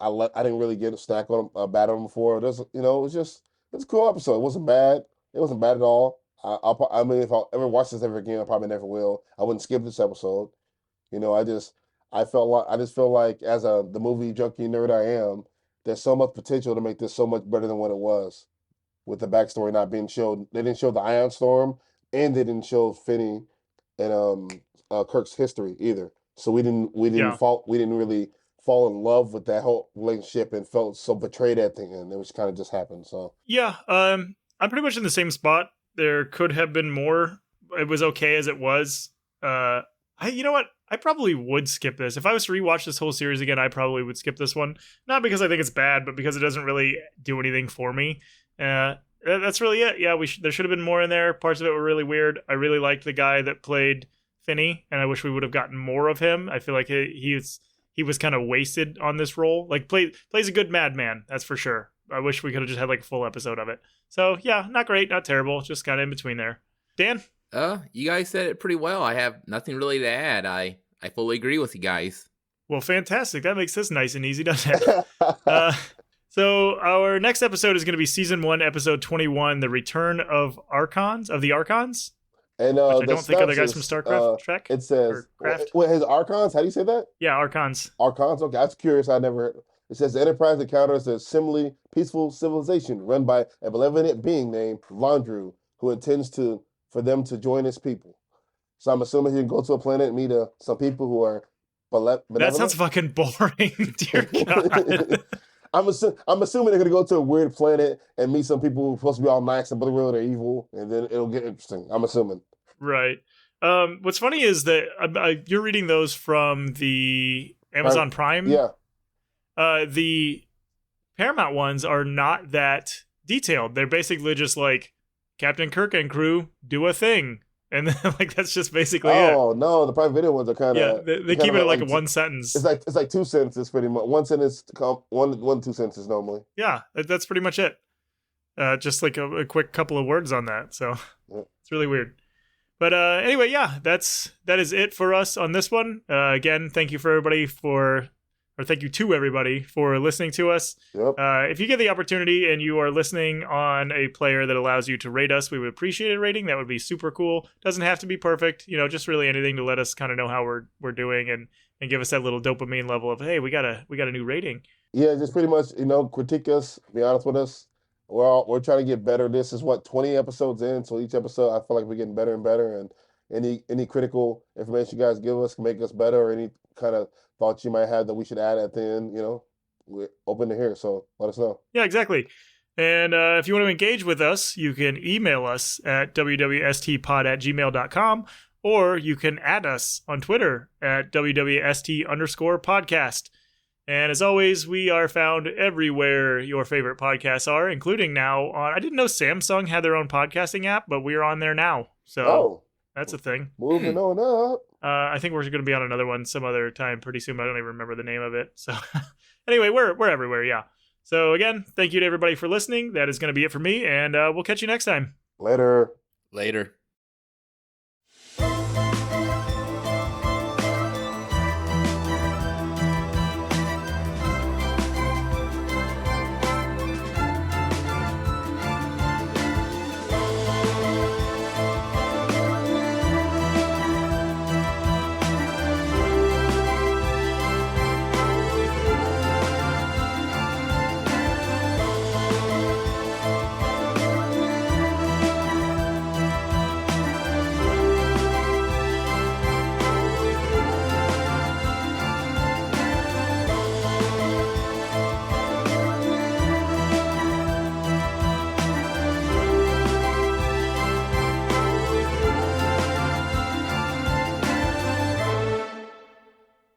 didn't really get a stack on bad on before. There's it was a cool episode. It wasn't bad. It wasn't bad at all. I mean, if I ever watch this ever again, I probably never will. I wouldn't skip this episode. I just feel like as the movie junkie nerd I am, there's so much potential to make this so much better than what it was. With the backstory not being showed, they didn't show the Ion Storm, and they didn't show Finney and Kirk's history either. So we didn't really fall in love with that whole relationship and felt so betrayed at the end. It was kind of just happened. So Yeah, I'm pretty much in the same spot. There could have been more. It was okay as it was. You know what? I probably would skip this. If I was to rewatch this whole series again, I probably would skip this one. Not because I think it's bad, but because it doesn't really do anything for me. That's really it. Yeah, there should have been more in there. Parts of it were really weird. I really liked the guy that played Finney, and I wish we would have gotten more of him. I feel like he was kind of wasted on this role. Like plays a good madman, that's for sure. I wish we could have just had like a full episode of it. So yeah, not great, not terrible, just kind of in between there. Dan? You guys said it pretty well. I have nothing really to add. I fully agree with you guys. Well, fantastic. That makes this nice and easy, doesn't it? So our next episode is going to be season 1, episode 21, The Return of the Archons. And which I don't think are the guys from StarCraft Trek. It says, his Archons, how do you say that? Yeah, Archons. Archons, okay. I was curious. I never heard. It says the Enterprise encounters a similarly peaceful civilization run by a benevolent being named Vondru, who intends for them to join his people. So I'm assuming he can go to a planet and meet some people who are benevolent. That sounds fucking boring, dear God. I'm assuming they're gonna go to a weird planet and meet some people who are supposed to be all nice and but really they're evil, and then it'll get interesting. I'm assuming. Right. What's funny is that you're reading those from the Amazon Prime. Yeah. The Paramount ones are not that detailed. They're basically just like Captain Kirk and crew do a thing, and then like that's just basically it. Oh no, the Prime Video ones are kind of they keep it like one sentence. It's like 2 sentences pretty much. One sentence, 2 sentences normally. Yeah, that's pretty much it. Just like a quick couple of words on that. So It's really weird. But anyway, yeah, that is it for us on this one. Again, thank you thank you to everybody for listening to us. Yep. If you get the opportunity and you are listening on a player that allows you to rate us, we would appreciate a rating. That would be super cool. Doesn't have to be perfect, just really anything to let us kind of know how we're doing and give us that little dopamine level of, hey, we got a new rating. Yeah, just pretty much, critique us, be honest with us. We're trying to get better. This is 20 episodes in, so each episode I feel like we're getting better and better, and any critical information you guys give us can make us better, or any kind of thoughts you might have that we should add at the end, we're open to hear, so let us know. Yeah, exactly. And if you want to engage with us, you can email us at wwstpod@gmail.com, or you can add us on Twitter at wwst_podcast. And as always, we are found everywhere your favorite podcasts are, including now on, I didn't know Samsung had their own podcasting app, but we're on there now. So that's a thing. Moving on up. I think we're going to be on another one some other time pretty soon. But I don't even remember the name of it. So anyway, we're everywhere. Yeah. So again, thank you to everybody for listening. That is going to be it for me. And we'll catch you next time. Later.